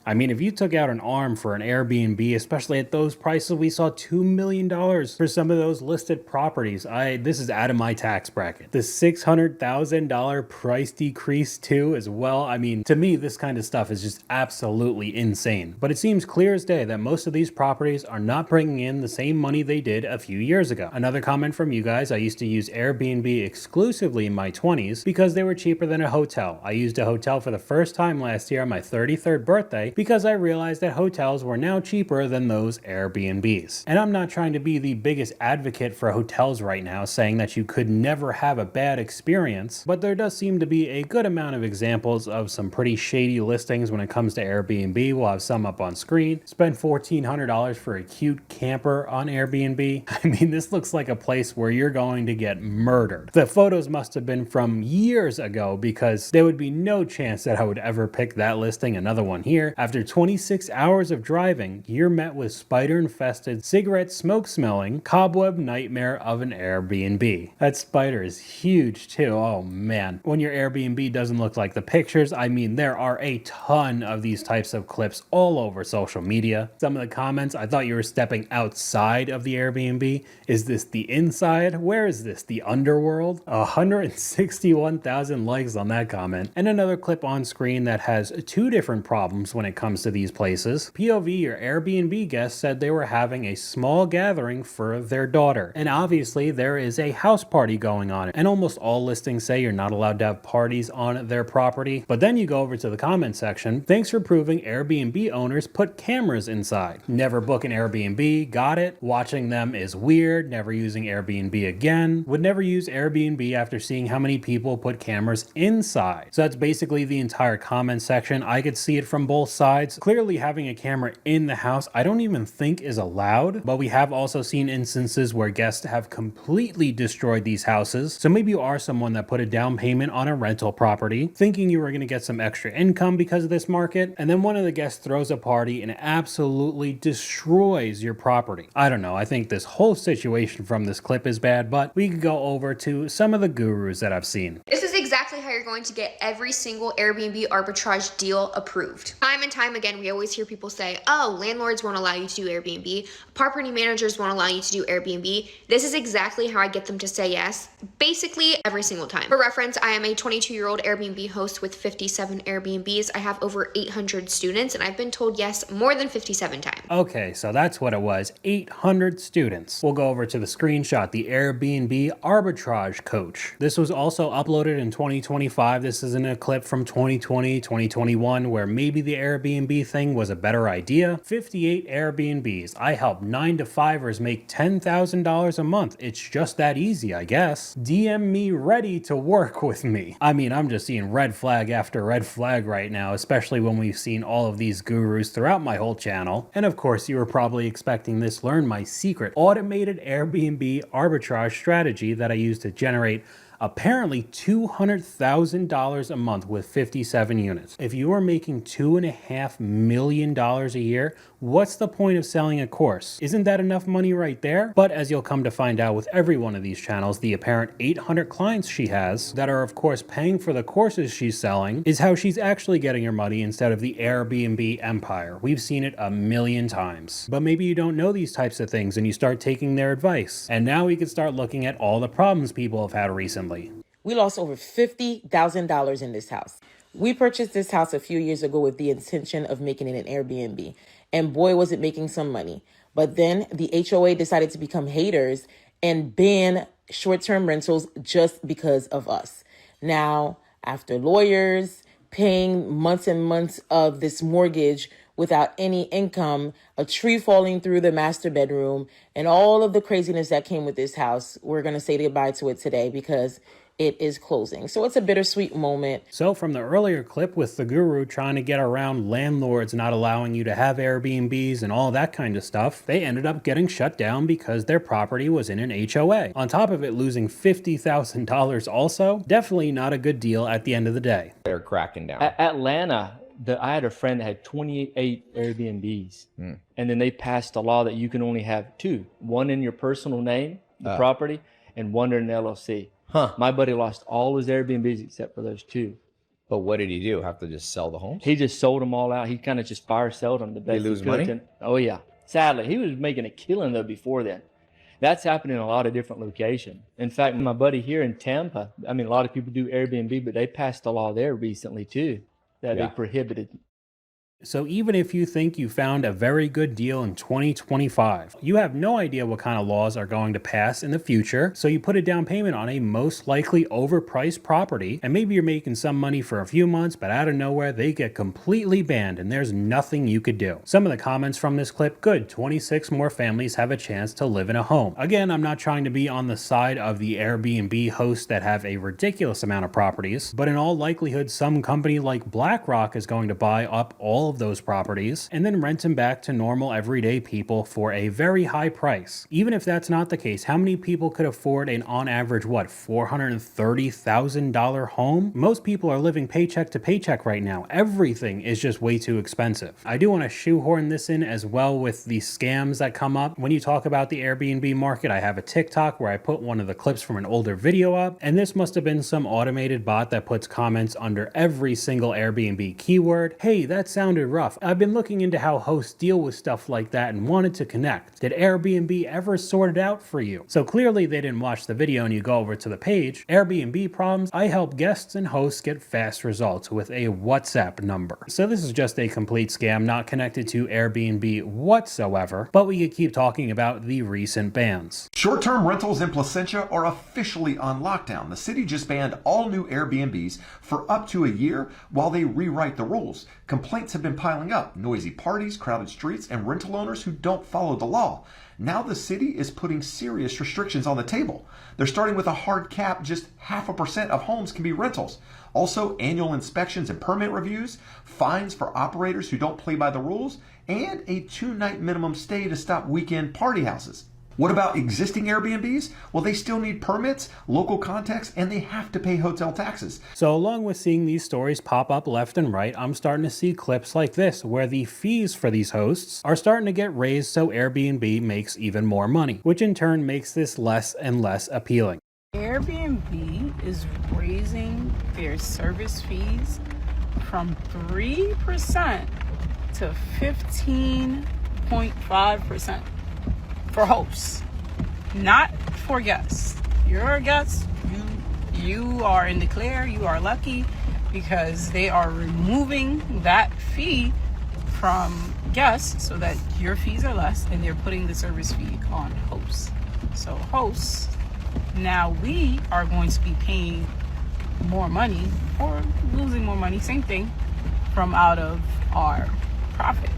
I mean, if you took out an arm for an Airbnb, especially at those prices, we saw $2 million for some of those listed properties. This is out of my tax bracket. The $600,000 price decrease too as well. I mean, to me, this kind of stuff is just absolutely insane. But it seems clear as day that most of these properties are not bringing in the same money they did a few years ago. Another comment from you guys: I used to use Airbnb exclusively in my 20s because they were cheaper than a hotel. I used a hotel for the first time last year on my 33rd birthday because I realized that hotels were now cheaper than those Airbnbs. And I'm not trying to be the biggest advocate for hotels right now, saying that you could never have a bad experience, but there does seem to be a good amount of examples of some pretty shady listings when it comes to Airbnb. We'll have some up on screen. Spend $1,400 for a cute camper on Airbnb. I mean, this looks like a place where you're going to get murdered. The photos must have been from years ago because there would be no chance that I would ever pick that listing. Another one here. After 26 hours of driving, you're met with spider-infested, cigarette smoke-smelling, cobweb nightmare of an Airbnb. That spider is huge too, oh man. When your Airbnb doesn't look like the pictures, I mean there are a ton of these types of clips all over social media. Some of the comments, I thought you were stepping outside of the Airbnb. Is this the inside? Where is this, the underworld? 161,000 likes on that comment. And another clip on screen that has two different problems when it comes to these places. POV, your Airbnb guest, said they were having a small gathering for their daughter. And obviously there is a house party going on. And almost all listings say you're not allowed to have parties on their property. But then you go over to the comment section. Thanks for proving Airbnb owners put cameras inside. Never book an Airbnb, got it. Watching them is weird, never using Airbnb again. Would never use Airbnb after seeing how many people put cameras inside. So that's basically the entire comment section. I could see it from both sides. Clearly having a camera in the house, I don't even think is allowed, but we have also seen instances where guests have completely destroyed these houses. So maybe you are someone that put a down payment on a rental property, thinking you were going to get some extra income because of this market, and then one of the guests throws a party and absolutely destroys your property. I don't know, I think this whole situation from this clip is bad, but we could go over to some of the gurus that I've seen. This is exactly how you're going to get every single Airbnb arbitrage deal approved. Time and time again, we always hear people say, oh, landlords won't allow you to do Airbnb. Property managers won't allow you to do Airbnb. This is exactly how I get them to say yes, basically every single time. For reference, I am a 22-year-old Airbnb host with 57 Airbnbs. I have over 800 students, and I've been told yes more than 57 times. Okay, so that's what it was, 800 students. We'll go over to the screenshot, the Airbnb arbitrage coach. This was also uploaded in 2025. This isn't a clip from 2020, 2021, where maybe the Airbnb thing was a better idea. 58 Airbnbs. I help 9-to-5ers make $10,000 a month. It's just that easy, I guess. DM me ready to work with me. I mean, I'm just seeing red flag after red flag right now, especially when we've seen all of these gurus throughout my whole channel. And of course, you were probably expecting this. Learn my secret automated Airbnb arbitrage strategy that I use to generate apparently $200,000 a month with 57 units. If you are making $2.5 million a year, what's the point of selling a course? Isn't that enough money right there? But as you'll come to find out with every one of these channels, the apparent 800 clients she has that are of course paying for the courses she's selling is how she's actually getting her money instead of the Airbnb empire. We've seen it a million times. But maybe you don't know these types of things and you start taking their advice. And now we can start looking at all the problems people have had recently. We lost over $50,000 in this house. We purchased this house a few years ago with the intention of making it an Airbnb. And boy, was it making some money. But then the HOA decided to become haters and ban short-term rentals just because of us. Now, after lawyers paying months and months of this mortgage without any income, a tree falling through the master bedroom, and all of the craziness that came with this house, we're going to say goodbye to it today because it is closing. So it's a bittersweet moment. So from the earlier clip with the guru trying to get around landlords not allowing you to have Airbnbs and all that kind of stuff, they ended up getting shut down because their property was in an HOA. On top of it losing $50,000 also, definitely not a good deal at the end of the day. They're cracking down. Atlanta, I had a friend that had 28 Airbnbs, and then they passed a law that you can only have two. One in your personal name, the property, and one in an LLC. Huh. My buddy lost all his Airbnbs except for those two. But what did he do? Have to just sell the homes? He just sold them all out. He kind of just fire sold them. Did he lose money? Oh, yeah. Sadly, he was making a killing, though, before then. That's happening in a lot of different locations. In fact, my buddy here in Tampa, I mean, a lot of people do Airbnb, but they passed a law there recently, too, that they prohibited. So even if you think you found a very good deal in 2025, you have no idea what kind of laws are going to pass in the future. So you put a down payment on a most likely overpriced property, and maybe you're making some money for a few months, but out of nowhere, they get completely banned and there's nothing you could do. Some of the comments from this clip, good, 26 more families have a chance to live in a home. Again, I'm not trying to be on the side of the Airbnb hosts that have a ridiculous amount of properties, but in all likelihood, some company like BlackRock is going to buy up all all of those properties and then rent them back to normal everyday people for a very high price. Even if that's not the case, how many people could afford an on average, $430,000 home? Most people are living paycheck to paycheck right now. Everything is just way too expensive. I do want to shoehorn this in as well with the scams that come up when you talk about the Airbnb market. I have a TikTok where I put one of the clips from an older video up, and this must have been some automated bot that puts comments under every single Airbnb keyword. Hey, that sounded rough. I've been looking into how hosts deal with stuff like that and wanted to connect. Did Airbnb ever sort it out for you? So clearly they didn't watch the video and you go over to the page. Airbnb problems, I help guests and hosts get fast results with a WhatsApp number. So this is just a complete scam, not connected to Airbnb whatsoever, but we could keep talking about the recent bans. Short-term rentals in Placentia are officially on lockdown. The city just banned all new Airbnbs for up to a year while they rewrite the rules. Complaints have been piling up, noisy parties, crowded streets, and rental owners who don't follow the law. Now the city is putting serious restrictions on the table. They're starting with a hard cap, just 0.5% of homes can be rentals. Also, annual inspections and permit reviews, fines for operators who don't play by the rules, and a 2-night minimum stay to stop weekend party houses. What about existing Airbnbs? Well, they still need permits, local contacts, and they have to pay hotel taxes. So along with seeing these stories pop up left and right, I'm starting to see clips like this where the fees for these hosts are starting to get raised so Airbnb makes even more money, which in turn makes this less and less appealing. Airbnb is raising their service fees from 3% to 15.5%. for hosts, not for guests. You're a guest, you are in the clear, you are lucky because they are removing that fee from guests so that your fees are less and they're putting the service fee on hosts. So hosts, now we are going to be paying more money or losing more money, same thing, from out of our profit.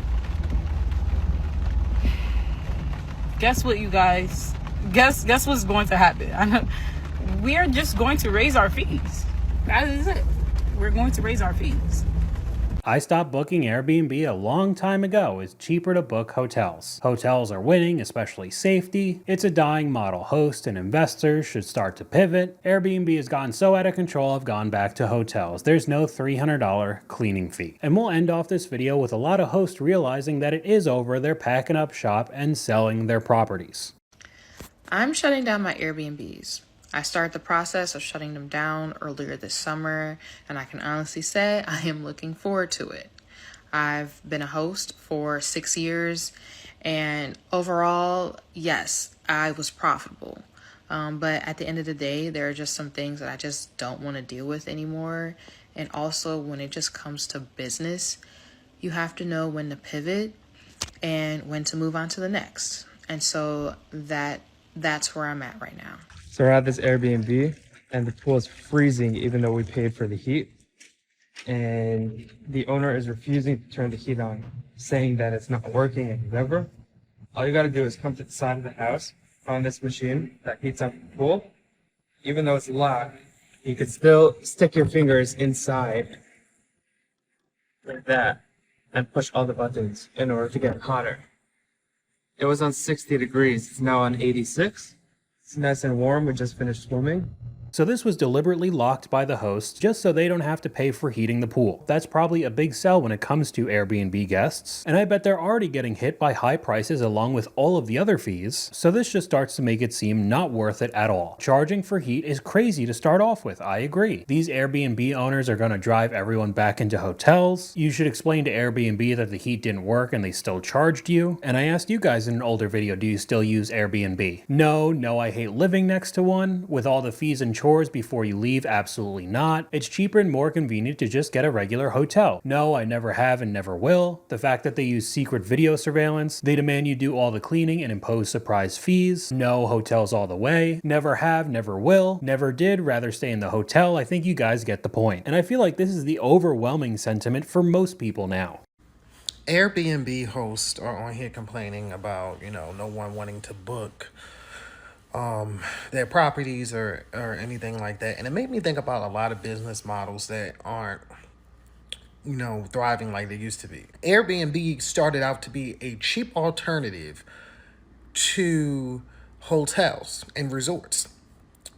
Guess what, you guys? Guess what's going to happen? I know we're just going to raise our fees. That is it. We're going to raise our fees. I stopped booking Airbnb a long time ago. It's cheaper to book hotels. Hotels are winning, especially safety. It's a dying model. Hosts and investors should start to pivot. Airbnb has gotten so out of control, I've gone back to hotels. There's no $300 cleaning fee. And we'll end off this video with a lot of hosts realizing that it is over. They're packing up shop and selling their properties. I'm shutting down my Airbnbs. I started the process of shutting them down earlier this summer, and I can honestly say I am looking forward to it. I've been a host for 6 years, and overall, yes, I was profitable. But at the end of the day, there are just some things that I just don't want to deal with anymore. And also, when it just comes to business, you have to know when to pivot and when to move on to the next. And so that's where I'm at right now. So we're at this Airbnb and the pool is freezing even though we paid for the heat. And the owner is refusing to turn the heat on, saying that it's not working and whatever. All you gotta do is come to the side of the house, on this machine that heats up the pool. Even though it's locked, you could still stick your fingers inside like that and push all the buttons in order to get it hotter. It was on 60 degrees, it's now on 86. It's nice and warm, we just finished swimming. So this was deliberately locked by the hosts just so they don't have to pay for heating the pool. That's probably a big sell when it comes to Airbnb guests, and I bet they're already getting hit by high prices along with all of the other fees, so this just starts to make it seem not worth it at all. Charging for heat is crazy to start off with, I agree. These Airbnb owners are going to drive everyone back into hotels. You should explain to Airbnb that the heat didn't work and they still charged you. And I asked you guys in an older video, do you still use Airbnb? No, I hate living next to one. With all the fees and chores before you leave, absolutely not. It's cheaper and more convenient to just get a regular hotel. No, I never have and never will. The fact that they use secret video surveillance, they demand you do all the cleaning and impose surprise fees. No, hotels all the way. Never have, never will. Never did, rather stay in the hotel. I think you guys get the point. And I feel like this is the overwhelming sentiment for most people now. Airbnb hosts are on here complaining about, no one wanting to book their properties or anything like that. And it made me think about a lot of business models that aren't thriving like they used to be. Airbnb started out to be a cheap alternative to hotels and resorts,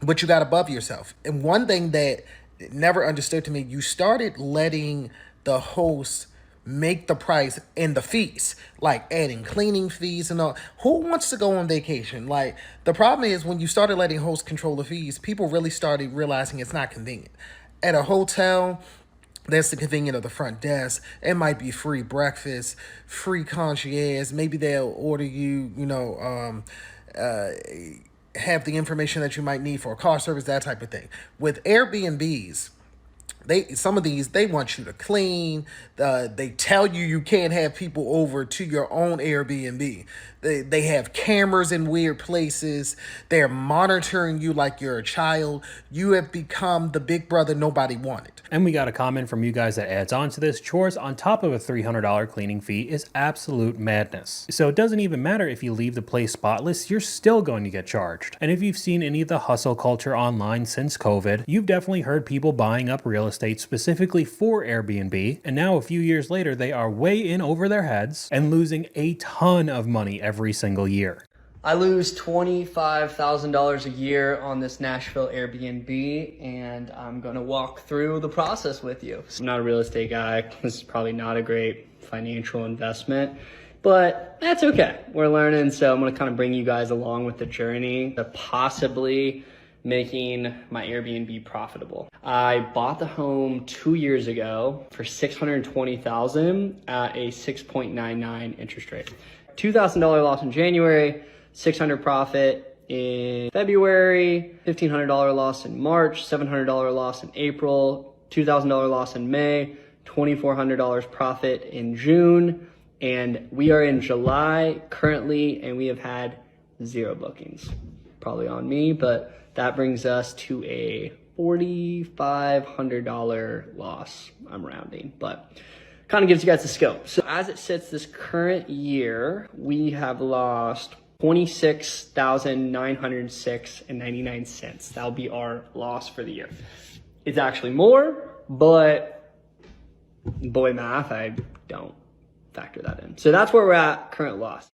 but you got above yourself. And one thing that never understood to me, you started letting the host make the price and the fees, like adding cleaning fees and all. Who wants to go on vacation? Like, the problem is when you started letting hosts control the fees, people really started realizing it's not convenient. At a hotel, that's the convenience of the front desk. It might be free breakfast, free concierge. Maybe they'll order you, have the information that you might need for a car service, that type of thing. With Airbnbs, some of these want you to clean. They tell you can't have people over to your own Airbnb. They have cameras in weird places. They're monitoring you like you're a child. You have become the big brother nobody wanted. And we got a comment from you guys that adds on to this. Chores on top of a $300 cleaning fee is absolute madness. So it doesn't even matter if you leave the place spotless, you're still going to get charged. And if you've seen any of the hustle culture online since COVID, you've definitely heard people buying up real estate specifically for Airbnb. And now a few years later, they are way in over their heads and losing a ton of money every single year. I lose $25,000 a year on this Nashville Airbnb, and I'm going to walk through the process with you. I'm not a real estate guy. This is probably not a great financial investment, but that's okay. We're learning, so I'm going to kind of bring you guys along with the journey to possibly making my Airbnb profitable. I bought the home 2 years ago for $620,000 at a 6.99 interest rate. $2,000 loss in January, $600 profit in February, $1,500 loss in March, $700 loss in April, $2,000 loss in May, $2,400 profit in June, and we are in July currently, and we have had 0 bookings. Probably on me, but that brings us to a $4,500 loss. I'm rounding, but kind of gives you guys the scope. So as it sits this current year, we have lost $26,906.99. That'll be our loss for the year. It's actually more, but boy math, I don't factor that in. So that's where we're at, current loss.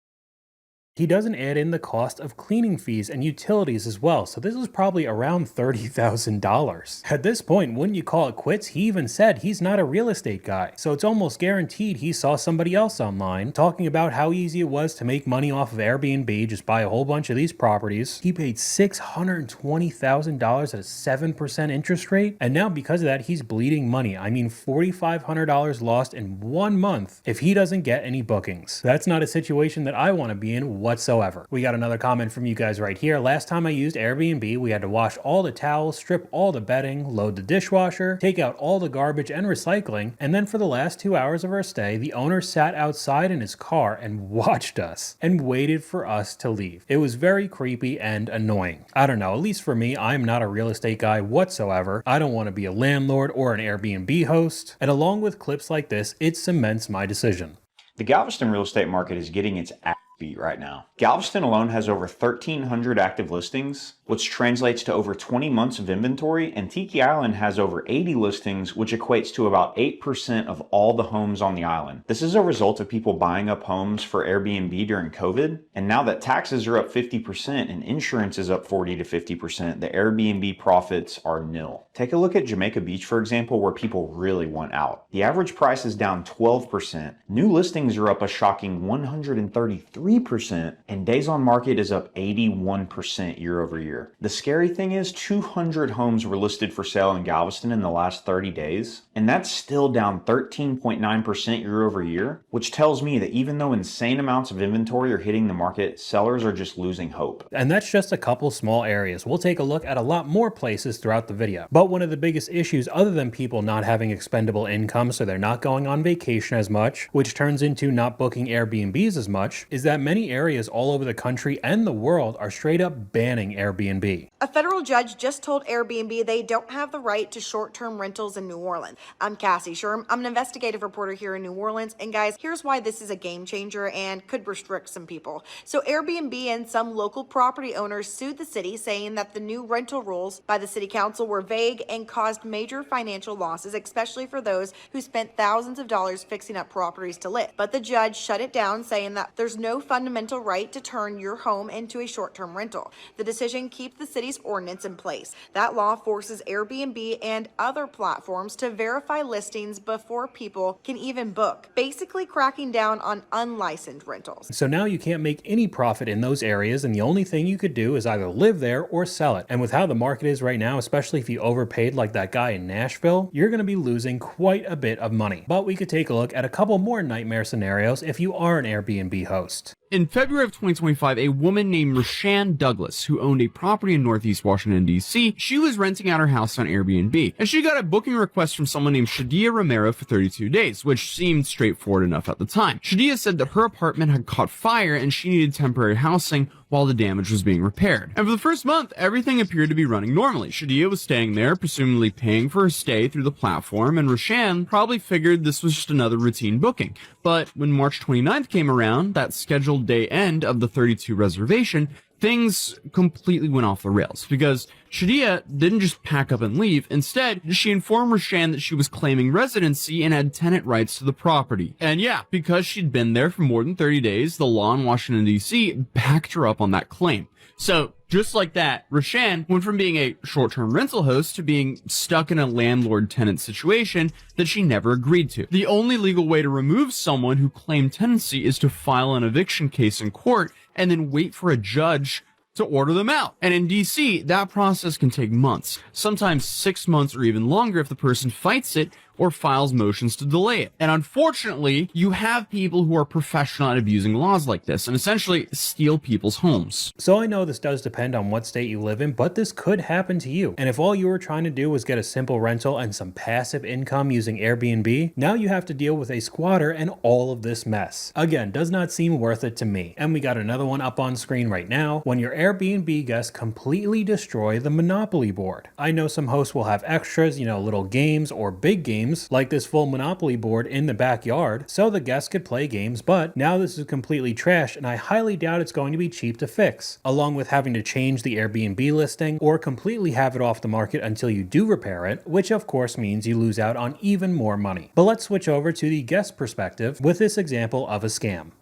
He doesn't add in the cost of cleaning fees and utilities as well, so this is probably around $30,000. At this point, wouldn't you call it quits? He even said he's not a real estate guy, so it's almost guaranteed he saw somebody else online talking about how easy it was to make money off of Airbnb, just buy a whole bunch of these properties. He paid $620,000 at a 7% interest rate, and now because of that, he's bleeding money. I mean, $4,500 lost in 1 month if he doesn't get any bookings. That's not a situation that I want to be in whatsoever. We got another comment from you guys right here. Last time I used Airbnb, we had to wash all the towels, strip all the bedding, load the dishwasher, take out all the garbage and recycling, and then for the last 2 hours of our stay, the owner sat outside in his car and watched us and waited for us to leave. It was very creepy and annoying. I don't know, at least for me, I'm not a real estate guy whatsoever. I don't want to be a landlord or an Airbnb host, and along with clips like this, it cements my decision. The Galveston real estate market is getting its ass beat right now. Galveston alone has over 1,300 active listings, which translates to over 20 months of inventory, and Tiki Island has over 80 listings, which equates to about 8% of all the homes on the island. This is a result of people buying up homes for Airbnb during COVID, and now that taxes are up 50% and insurance is up 40 to 50%, the Airbnb profits are nil. Take a look at Jamaica Beach, for example, where people really want out. The average price is down 12%. New listings are up a shocking 133%, and days on market is up 81% year over year. The scary thing is 200 homes were listed for sale in Galveston in the last 30 days, and that's still down 13.9% year over year, which tells me that even though insane amounts of inventory are hitting the market, sellers are just losing hope. And that's just a couple small areas. We'll take a look at a lot more places throughout the video. But one of the biggest issues, other than people not having expendable income, so they're not going on vacation as much, which turns into not booking Airbnbs as much, is that that many areas all over the country and the world are straight up banning Airbnb. A federal judge just told Airbnb they don't have the right to short-term rentals in New Orleans. I'm Cassie Sherm. I'm an investigative reporter here in New Orleans. And guys, here's why this is a game changer and could restrict some people. So Airbnb and some local property owners sued the city, saying that the new rental rules by the city council were vague and caused major financial losses, especially for those who spent thousands of dollars fixing up properties to live. But the judge shut it down, saying that there's no fundamental right to turn your home into a short-term rental. The decision keeps the city's ordinance in place. That law forces Airbnb and other platforms to verify listings before people can even book, basically cracking down on unlicensed rentals. So now you can't make any profit in those areas, and the only thing you could do is either live there or sell it. And with how the market is right now, especially if you overpaid like that guy in Nashville, you're going to be losing quite a bit of money. But we could take a look at a couple more nightmare scenarios if you are an Airbnb host. In February of 2025, a woman named Rashan Douglas, who owned a property in Northeast Washington, D.C., she was renting out her house on Airbnb, and she got a booking request from someone named Shady Romero for 32 days, which seemed straightforward enough at the time. Shady said that her apartment had caught fire and she needed temporary housing while the damage was being repaired. And for the first month, everything appeared to be running normally. Shady was staying there, presumably paying for her stay through the platform, and Rashan probably figured this was just another routine booking. But when March 29th came around, that scheduled day end of the 32 reservation, things completely went off the rails because Shadia didn't just pack up and leave. Instead, she informed Rashan that she was claiming residency and had tenant rights to the property. And yeah, because she'd been there for more than 30 days, the law in Washington, D.C. backed her up on that claim. So just like that, Rashan went from being a short-term rental host to being stuck in a landlord-tenant situation that she never agreed to. The only legal way to remove someone who claimed tenancy is to file an eviction case in court and then wait for a judge to order them out. And in DC, that process can take months, sometimes 6 months or even longer if the person fights it or files motions to delay it. And unfortunately, you have people who are professional at abusing laws like this and essentially steal people's homes. So I know this does depend on what state you live in, but this could happen to you. And if all you were trying to do was get a simple rental and some passive income using Airbnb, now you have to deal with a squatter and all of this mess. Again, does not seem worth it to me. And we got another one up on screen right now. When your Airbnb guests completely destroy the Monopoly board. I know some hosts will have extras, little games or big games, like this full Monopoly board in the backyard, so the guests could play games, but now this is completely trashed, and I highly doubt it's going to be cheap to fix, along with having to change the Airbnb listing or completely have it off the market until you do repair it, which of course means you lose out on even more money. But let's switch over to the guest perspective with this example of a scam.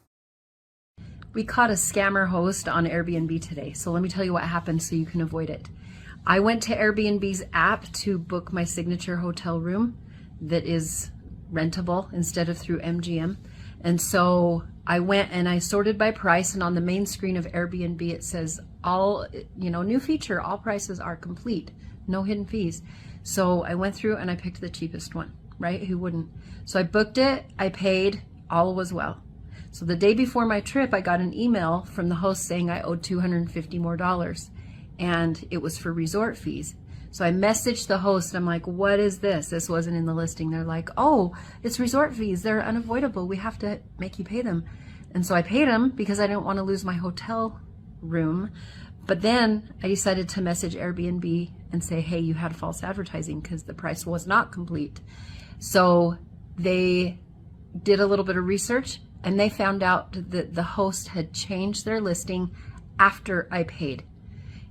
We caught a scammer host on Airbnb today, so let me tell you what happened so you can avoid it. I went to Airbnb's app to book my signature hotel room that is rentable instead of through MGM. And so I went and I sorted by price, and on the main screen of Airbnb it says all, new feature, all prices are complete, no hidden fees. So I went through and I picked the cheapest one, right? Who wouldn't? So I booked it, I paid, all was well. So the day before my trip, I got an email from the host saying I owed $250 more, and it was for resort fees. So I messaged the host. I'm like, what is this? This wasn't in the listing. They're like, oh, it's resort fees. They're unavoidable. We have to make you pay them. And so I paid them because I didn't want to lose my hotel room. But then I decided to message Airbnb and say, hey, you had false advertising because the price was not complete. So they did a little bit of research and they found out that the host had changed their listing after I paid.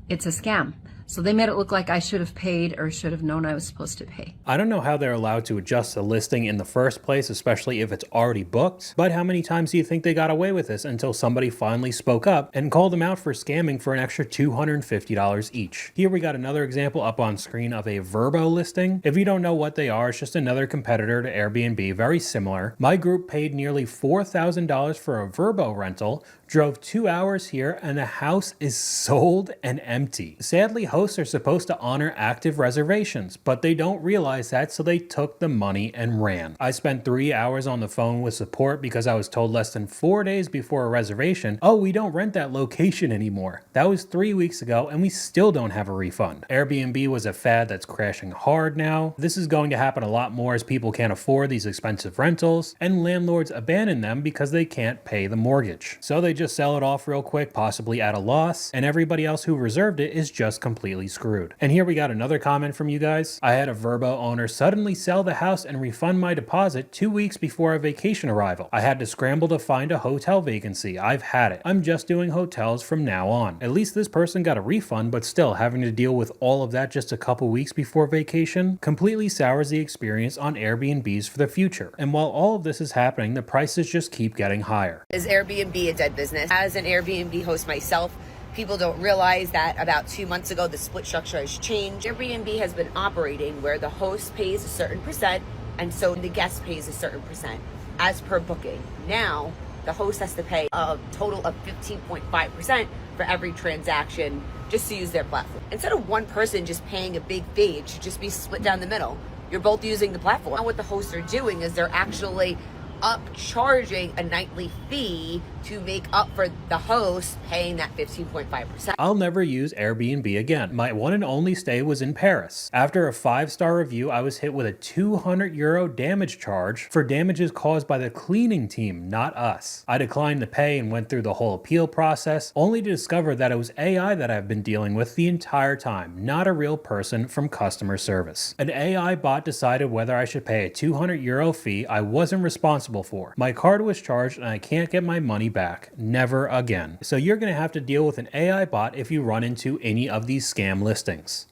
It's a scam. So they made it look like I should have paid or should have known I was supposed to pay. I don't know how they're allowed to adjust the listing in the first place, especially if it's already booked, but how many times do you think they got away with this until somebody finally spoke up and called them out for scamming for an extra $250 each? Here we got another example up on screen of a Vrbo listing. If you don't know what they are, it's just another competitor to Airbnb, very similar. My group paid nearly $4,000 for a Vrbo rental, drove 2 hours here, and the house is sold and empty. Sadly, hosts hosts are supposed to honor active reservations, but they don't realize that, so they took the money and ran. I spent 3 hours on the phone with support because I was told less than 4 days before a reservation, oh, we don't rent that location anymore. That was 3 weeks ago and we still don't have a refund. Airbnb was a fad that's crashing hard now. This is going to happen a lot more as people can't afford these expensive rentals and landlords abandon them because they can't pay the mortgage. So they just sell it off real quick, possibly at a loss, and everybody else who reserved it is just completely screwed. And here we got another comment from you guys. I had a Verbo owner suddenly sell the house and refund my deposit 2 weeks before a vacation arrival. I had to scramble to find a hotel vacancy. I've had it. I'm just doing hotels from now on. At least this person got a refund, but still having to deal with all of that just a couple weeks before vacation completely sours the experience on Airbnbs for the future. And while all of this is happening, the prices just keep getting higher. Is Airbnb a dead business? As an Airbnb host myself, people don't realize that about 2 months ago, the split structure has changed. Airbnb has been operating where the host pays a certain percent and so the guest pays a certain percent as per booking. Now, the host has to pay a total of 15.5% for every transaction just to use their platform. Instead of one person just paying a big fee, it should just be split down the middle. You're both using the platform. Now what the hosts are doing is they're actually upcharging a nightly fee to make up for the host paying that 15.5%. I'll never use Airbnb again. My one and only stay was in Paris. After a 5-star review, I was hit with a €200 damage charge for damages caused by the cleaning team, not us. I declined to pay and went through the whole appeal process, only to discover that it was AI that I've been dealing with the entire time, not a real person from customer service. An AI bot decided whether I should pay a €200 fee I wasn't responsible for. My card was charged and I can't get my money back. Never again. So you're going to have to deal with an AI bot if you run into any of these scam listings.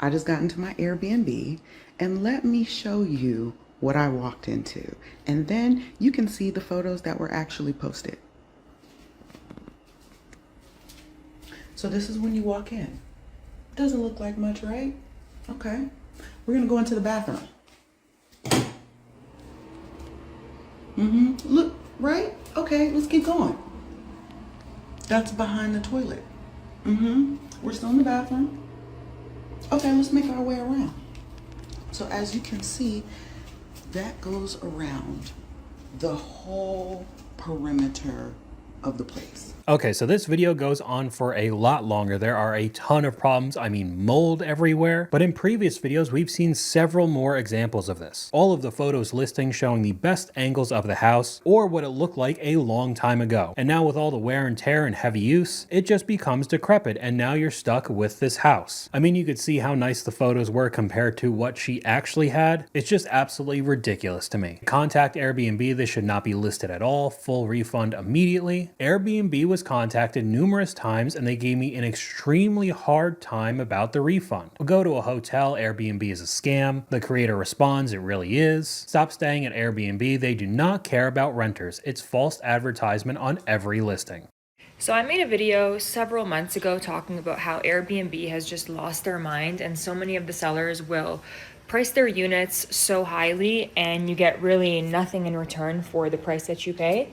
I just got into my Airbnb and let me show you what I walked into. And then you can see the photos that were actually posted. So this is when you walk in. Doesn't look like much, right? Okay. We're going to go into the bathroom. Look, right? Okay, let's keep going. That's behind the toilet. We're still in the bathroom. Okay, let's make our way around. So as you can see, that goes around the whole perimeter of the place. Okay, so this video goes on for a lot longer. There are a ton of problems, I mean mold everywhere, but in previous videos we've seen several more examples of this. All of the photos listing showing the best angles of the house or what it looked like a long time ago. And now with all the wear and tear and heavy use, it just becomes decrepit and now you're stuck with this house. I mean, you could see how nice the photos were compared to what she actually had. It's just absolutely ridiculous to me. Contact Airbnb, this should not be listed at all. Full refund immediately. Airbnb was contacted numerous times and they gave me an extremely hard time about the refund. We'll go to a hotel, Airbnb is a scam. The creator responds, it really is. Stop staying at Airbnb, they do not care about renters. It's false advertisement on every listing. So I made a video several months ago talking about how Airbnb has just lost their mind and so many of the sellers will price their units so highly and you get really nothing in return for the price that you pay.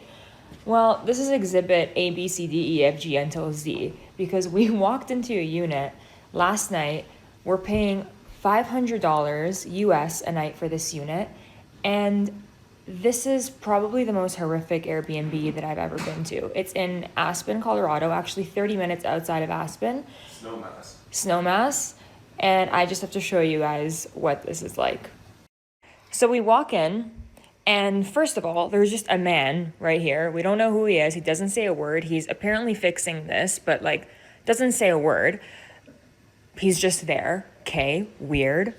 Well, this is exhibit A, B, C, D, E, F, G until Z, because we walked into a unit last night. We're paying $500 US a night for this unit, and this is probably the most horrific Airbnb that I've ever been to. It's in Aspen, Colorado, actually 30 minutes outside of Aspen. Snowmass. And I just have to show you guys what this is like. So we walk in. And first of all, there's just a man right here. We don't know who he is. He doesn't say a word. He's apparently fixing this, but like doesn't say a word. He's just there. Okay, weird.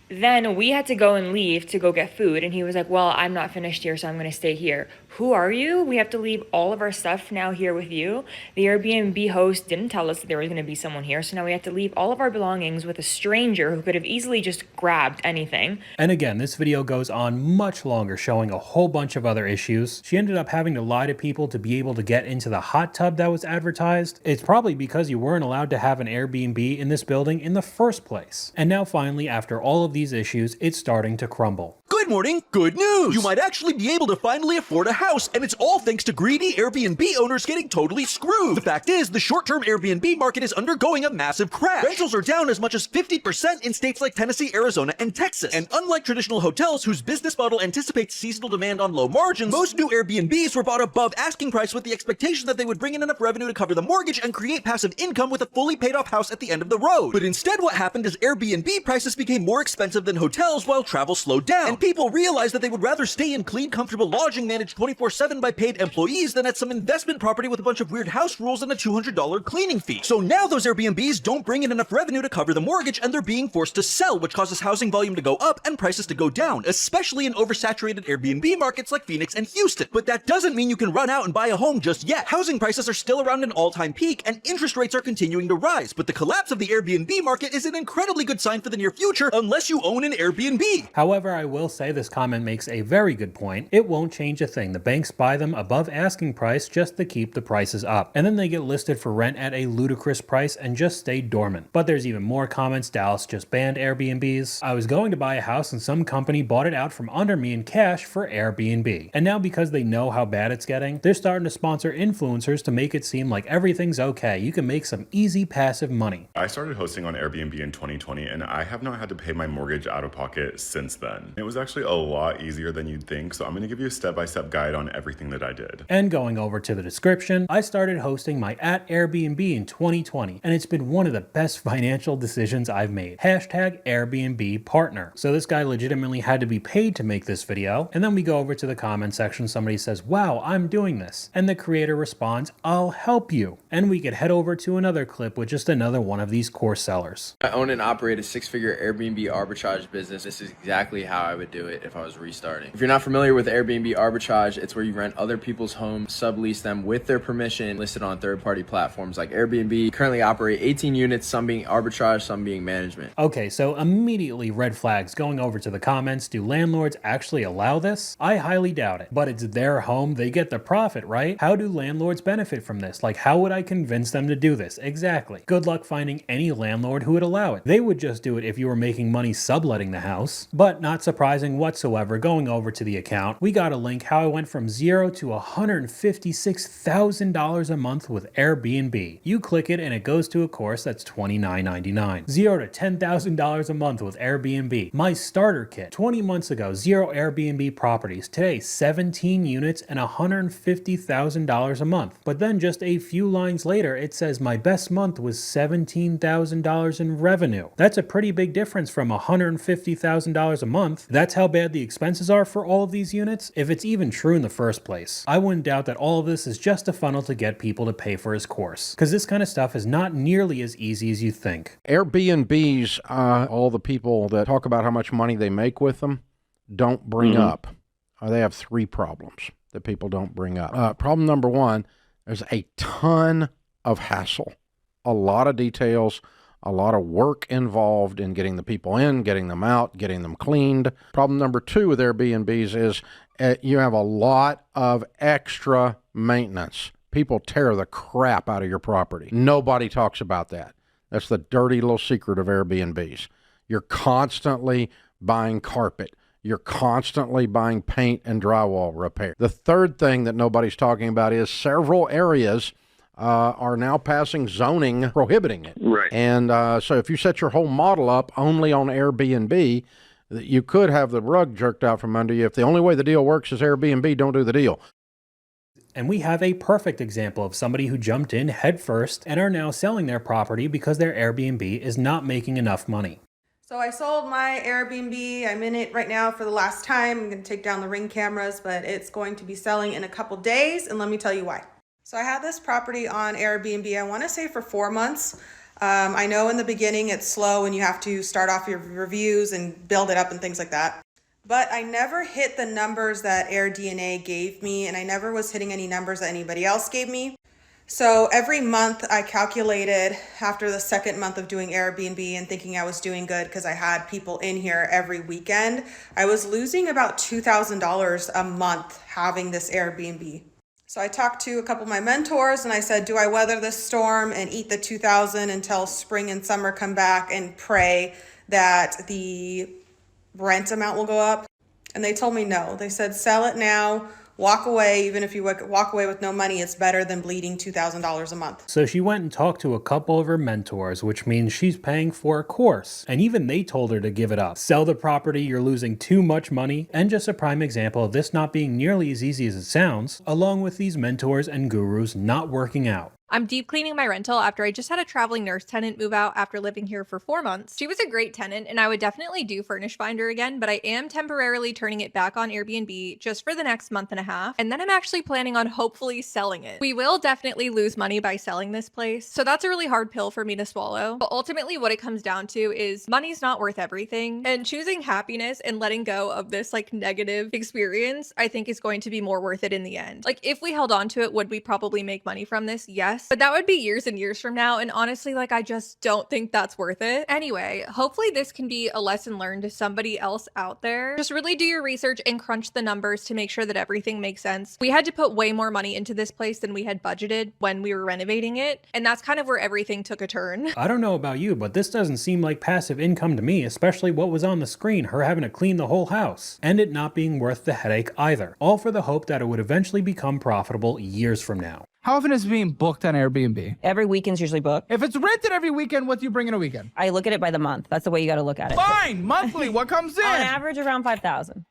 Then we had to go and leave to go get food. And he was like, well, I'm not finished here, so I'm going to stay here. Who are you? We have to leave all of our stuff now here with you. The Airbnb host didn't tell us that there was going to be someone here. So now we have to leave all of our belongings with a stranger who could have easily just grabbed anything. And again, this video goes on much longer, showing a whole bunch of other issues. She ended up having to lie to people to be able to get into the hot tub that was advertised. It's probably because you weren't allowed to have an Airbnb in this building in the first place. And now finally, after all of these issues, it's starting to crumble. Good morning, good news! You might actually be able to finally afford a house, and it's all thanks to greedy Airbnb owners getting totally screwed. The fact is, the short-term Airbnb market is undergoing a massive crash. Rentals are down as much as 50% in states like Tennessee, Arizona, and Texas. And unlike traditional hotels whose business model anticipates seasonal demand on low margins, most new Airbnbs were bought above asking price with the expectation that they would bring in enough revenue to cover the mortgage and create passive income with a fully paid off house at the end of the road. But instead what happened is Airbnb prices became more expensive than hotels while travel slowed down. And people realized that they would rather stay in clean, comfortable lodging managed 24/7 by paid employees than at some investment property with a bunch of weird house rules and a $200 cleaning fee. So now those Airbnbs don't bring in enough revenue to cover the mortgage and they're being forced to sell, which causes housing volume to go up and prices to go down, especially in oversaturated Airbnb markets like Phoenix and Houston. But that doesn't mean you can run out and buy a home just yet. Housing prices are still around an all-time peak and interest rates are continuing to rise. But the collapse of the Airbnb market is an incredibly good sign for the near future unless you own an Airbnb. However, I will say this comment makes a very good point. It won't change a thing. The banks buy them above asking price just to keep the prices up. And then they get listed for rent at a ludicrous price and just stay dormant. But there's even more comments. Dallas just banned Airbnbs. I was going to buy a house and some company bought it out from under me in cash for Airbnb. And now because they know how bad it's getting, they're starting to sponsor influencers to make it seem like everything's okay. You can make some easy passive money. I started hosting on Airbnb in 2020 and I have not had to pay my mortgage out of pocket since then. It was actually a lot easier than you'd think, so I'm going to give you a step-by-step guide on everything that I did. And going over to the description, I started hosting my @Airbnb in 2020, and it's been one of the best financial decisions I've made. #Airbnb partner. So this guy legitimately had to be paid to make this video. And then we go over to the comment section. Somebody says, wow, I'm doing this. And the creator responds, I'll help you. And we could head over to another clip with just another one of these course sellers. I own and operate a 6-figure Airbnb arbitrage business. This is exactly how I would do it if I was restarting. If you're not familiar with Airbnb arbitrage, it's where you rent other people's homes, sublease them with their permission, listed on third-party platforms like Airbnb. Currently operate 18 units, some being arbitrage, some being management. Okay, so immediately red flags. Going over to the comments, do landlords actually allow this? I highly doubt it, but it's their home, they get the profit, right? How do landlords benefit from this? Like, how would I convince them to do this? Exactly. Good luck finding any landlord who would allow it. They would just do it if you were making money subletting the house. But not surprising whatsoever, going over to the account, we got a link how I went from $0 to $156,000 a month with Airbnb. You click it and it goes to a course that's $29.99. $0 to $10,000 a month with Airbnb. My starter kit, 20 months ago, 0 Airbnb properties. Today, 17 units and $150,000 a month. But then just a few lines later, it says my best month was $17,000 in revenue. That's a pretty big difference from $150,000 a month. That's how bad the expenses are for all of these units, if it's even true in the first place. I wouldn't doubt that all of this is just a funnel to get people to pay for his course, because this kind of stuff is not nearly as easy as you think. Airbnbs, all the people that talk about how much money they make with them don't bring up. They have 3 problems that people don't bring up. Problem number 1, there's a ton of hassle, a lot of details, a lot of work involved in getting the people in, getting them out, getting them cleaned. Problem number 2 with Airbnbs is you have a lot of extra maintenance. People tear the crap out of your property. Nobody talks about that. That's the dirty little secret of Airbnbs. You're constantly buying carpet. You're constantly buying paint and drywall repair. The third thing that nobody's talking about is several areas are now passing zoning prohibiting it. Right. And so if you set your whole model up only on Airbnb, you could have the rug jerked out from under you. If the only way the deal works is Airbnb, don't do the deal. And we have a perfect example of somebody who jumped in headfirst and are now selling their property because their Airbnb is not making enough money. So I sold my Airbnb. I'm in it right now for the last time. I'm going to take down the Ring cameras, but it's going to be selling in a couple days. And let me tell you why. So I had this property on Airbnb, I want to say for 4 months. I know in the beginning it's slow and you have to start off your reviews and build it up and things like that. But I never hit the numbers that AirDNA gave me, and I never was hitting any numbers that anybody else gave me. So every month I calculated after the second month of doing Airbnb and thinking I was doing good because I had people in here every weekend, I was losing about $2,000 a month having this Airbnb. So I talked to a couple of my mentors and I said, do I weather this storm and eat the $2,000 until spring and summer come back and pray that the rent amount will go up? And they told me no. They said, sell it now, walk away. Even if you walk away with no money, it's better than bleeding $2,000 a month. So she went and talked to a couple of her mentors, which means she's paying for a course. And even they told her to give it up. Sell the property, you're losing too much money. And just a prime example of this not being nearly as easy as it sounds, along with these mentors and gurus not working out. I'm deep cleaning my rental after I just had a traveling nurse tenant move out after living here for 4 months. She was a great tenant and I would definitely do Furnish Finder again, but I am temporarily turning it back on Airbnb just for the next month and a half. And then I'm actually planning on hopefully selling it. We will definitely lose money by selling this place. So that's a really hard pill for me to swallow. But ultimately what it comes down to is money's not worth everything. And choosing happiness and letting go of this like negative experience, I think is going to be more worth it in the end. Like if we held on to it, would we probably make money from this? Yes. But that would be years and years from now. And honestly, like, I just don't think that's worth it. Anyway, hopefully this can be a lesson learned to somebody else out there. Just really do your research and crunch the numbers to make sure that everything makes sense. We had to put way more money into this place than we had budgeted when we were renovating it. And that's kind of where everything took a turn. I don't know about you, but this doesn't seem like passive income to me, especially what was on the screen, her having to clean the whole house. And it not being worth the headache either. All for the hope that it would eventually become profitable years from now. How often is it being booked on Airbnb? Every weekend's usually booked. If it's rented every weekend, what do you bring in a weekend? I look at it by the month. That's the way you got to look at it. Fine, monthly. What comes in? On average, around 5,000.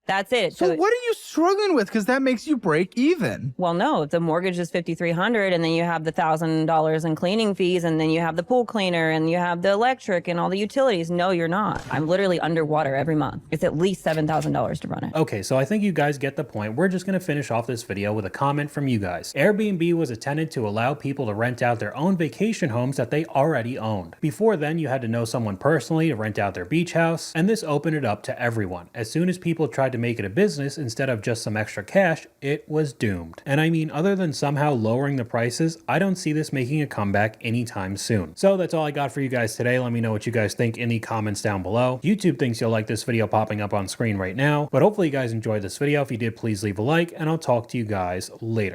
That's it. So what are you struggling with? Because that makes you break even. Well, no, if the mortgage is $5,300 and then you have the $1,000 in cleaning fees and then you have the pool cleaner and you have the electric and all the utilities. No, you're not. I'm literally underwater every month. It's at least $7,000 to run it. Okay, so I think you guys get the point. We're just going to finish off this video with a comment from you guys. Airbnb was intended to allow people to rent out their own vacation homes that they already owned. Before then, you had to know someone personally to rent out their beach house, and this opened it up to everyone. As soon as people tried to make it a business instead of just some extra cash, it was doomed. And I mean, other than somehow lowering the prices, I don't see this making a comeback anytime soon. So that's all I got for you guys today. Let me know what you guys think in the comments down below. YouTube thinks you'll like this video popping up on screen right now, but hopefully you guys enjoyed this video. If you did, please leave a like, and I'll talk to you guys later.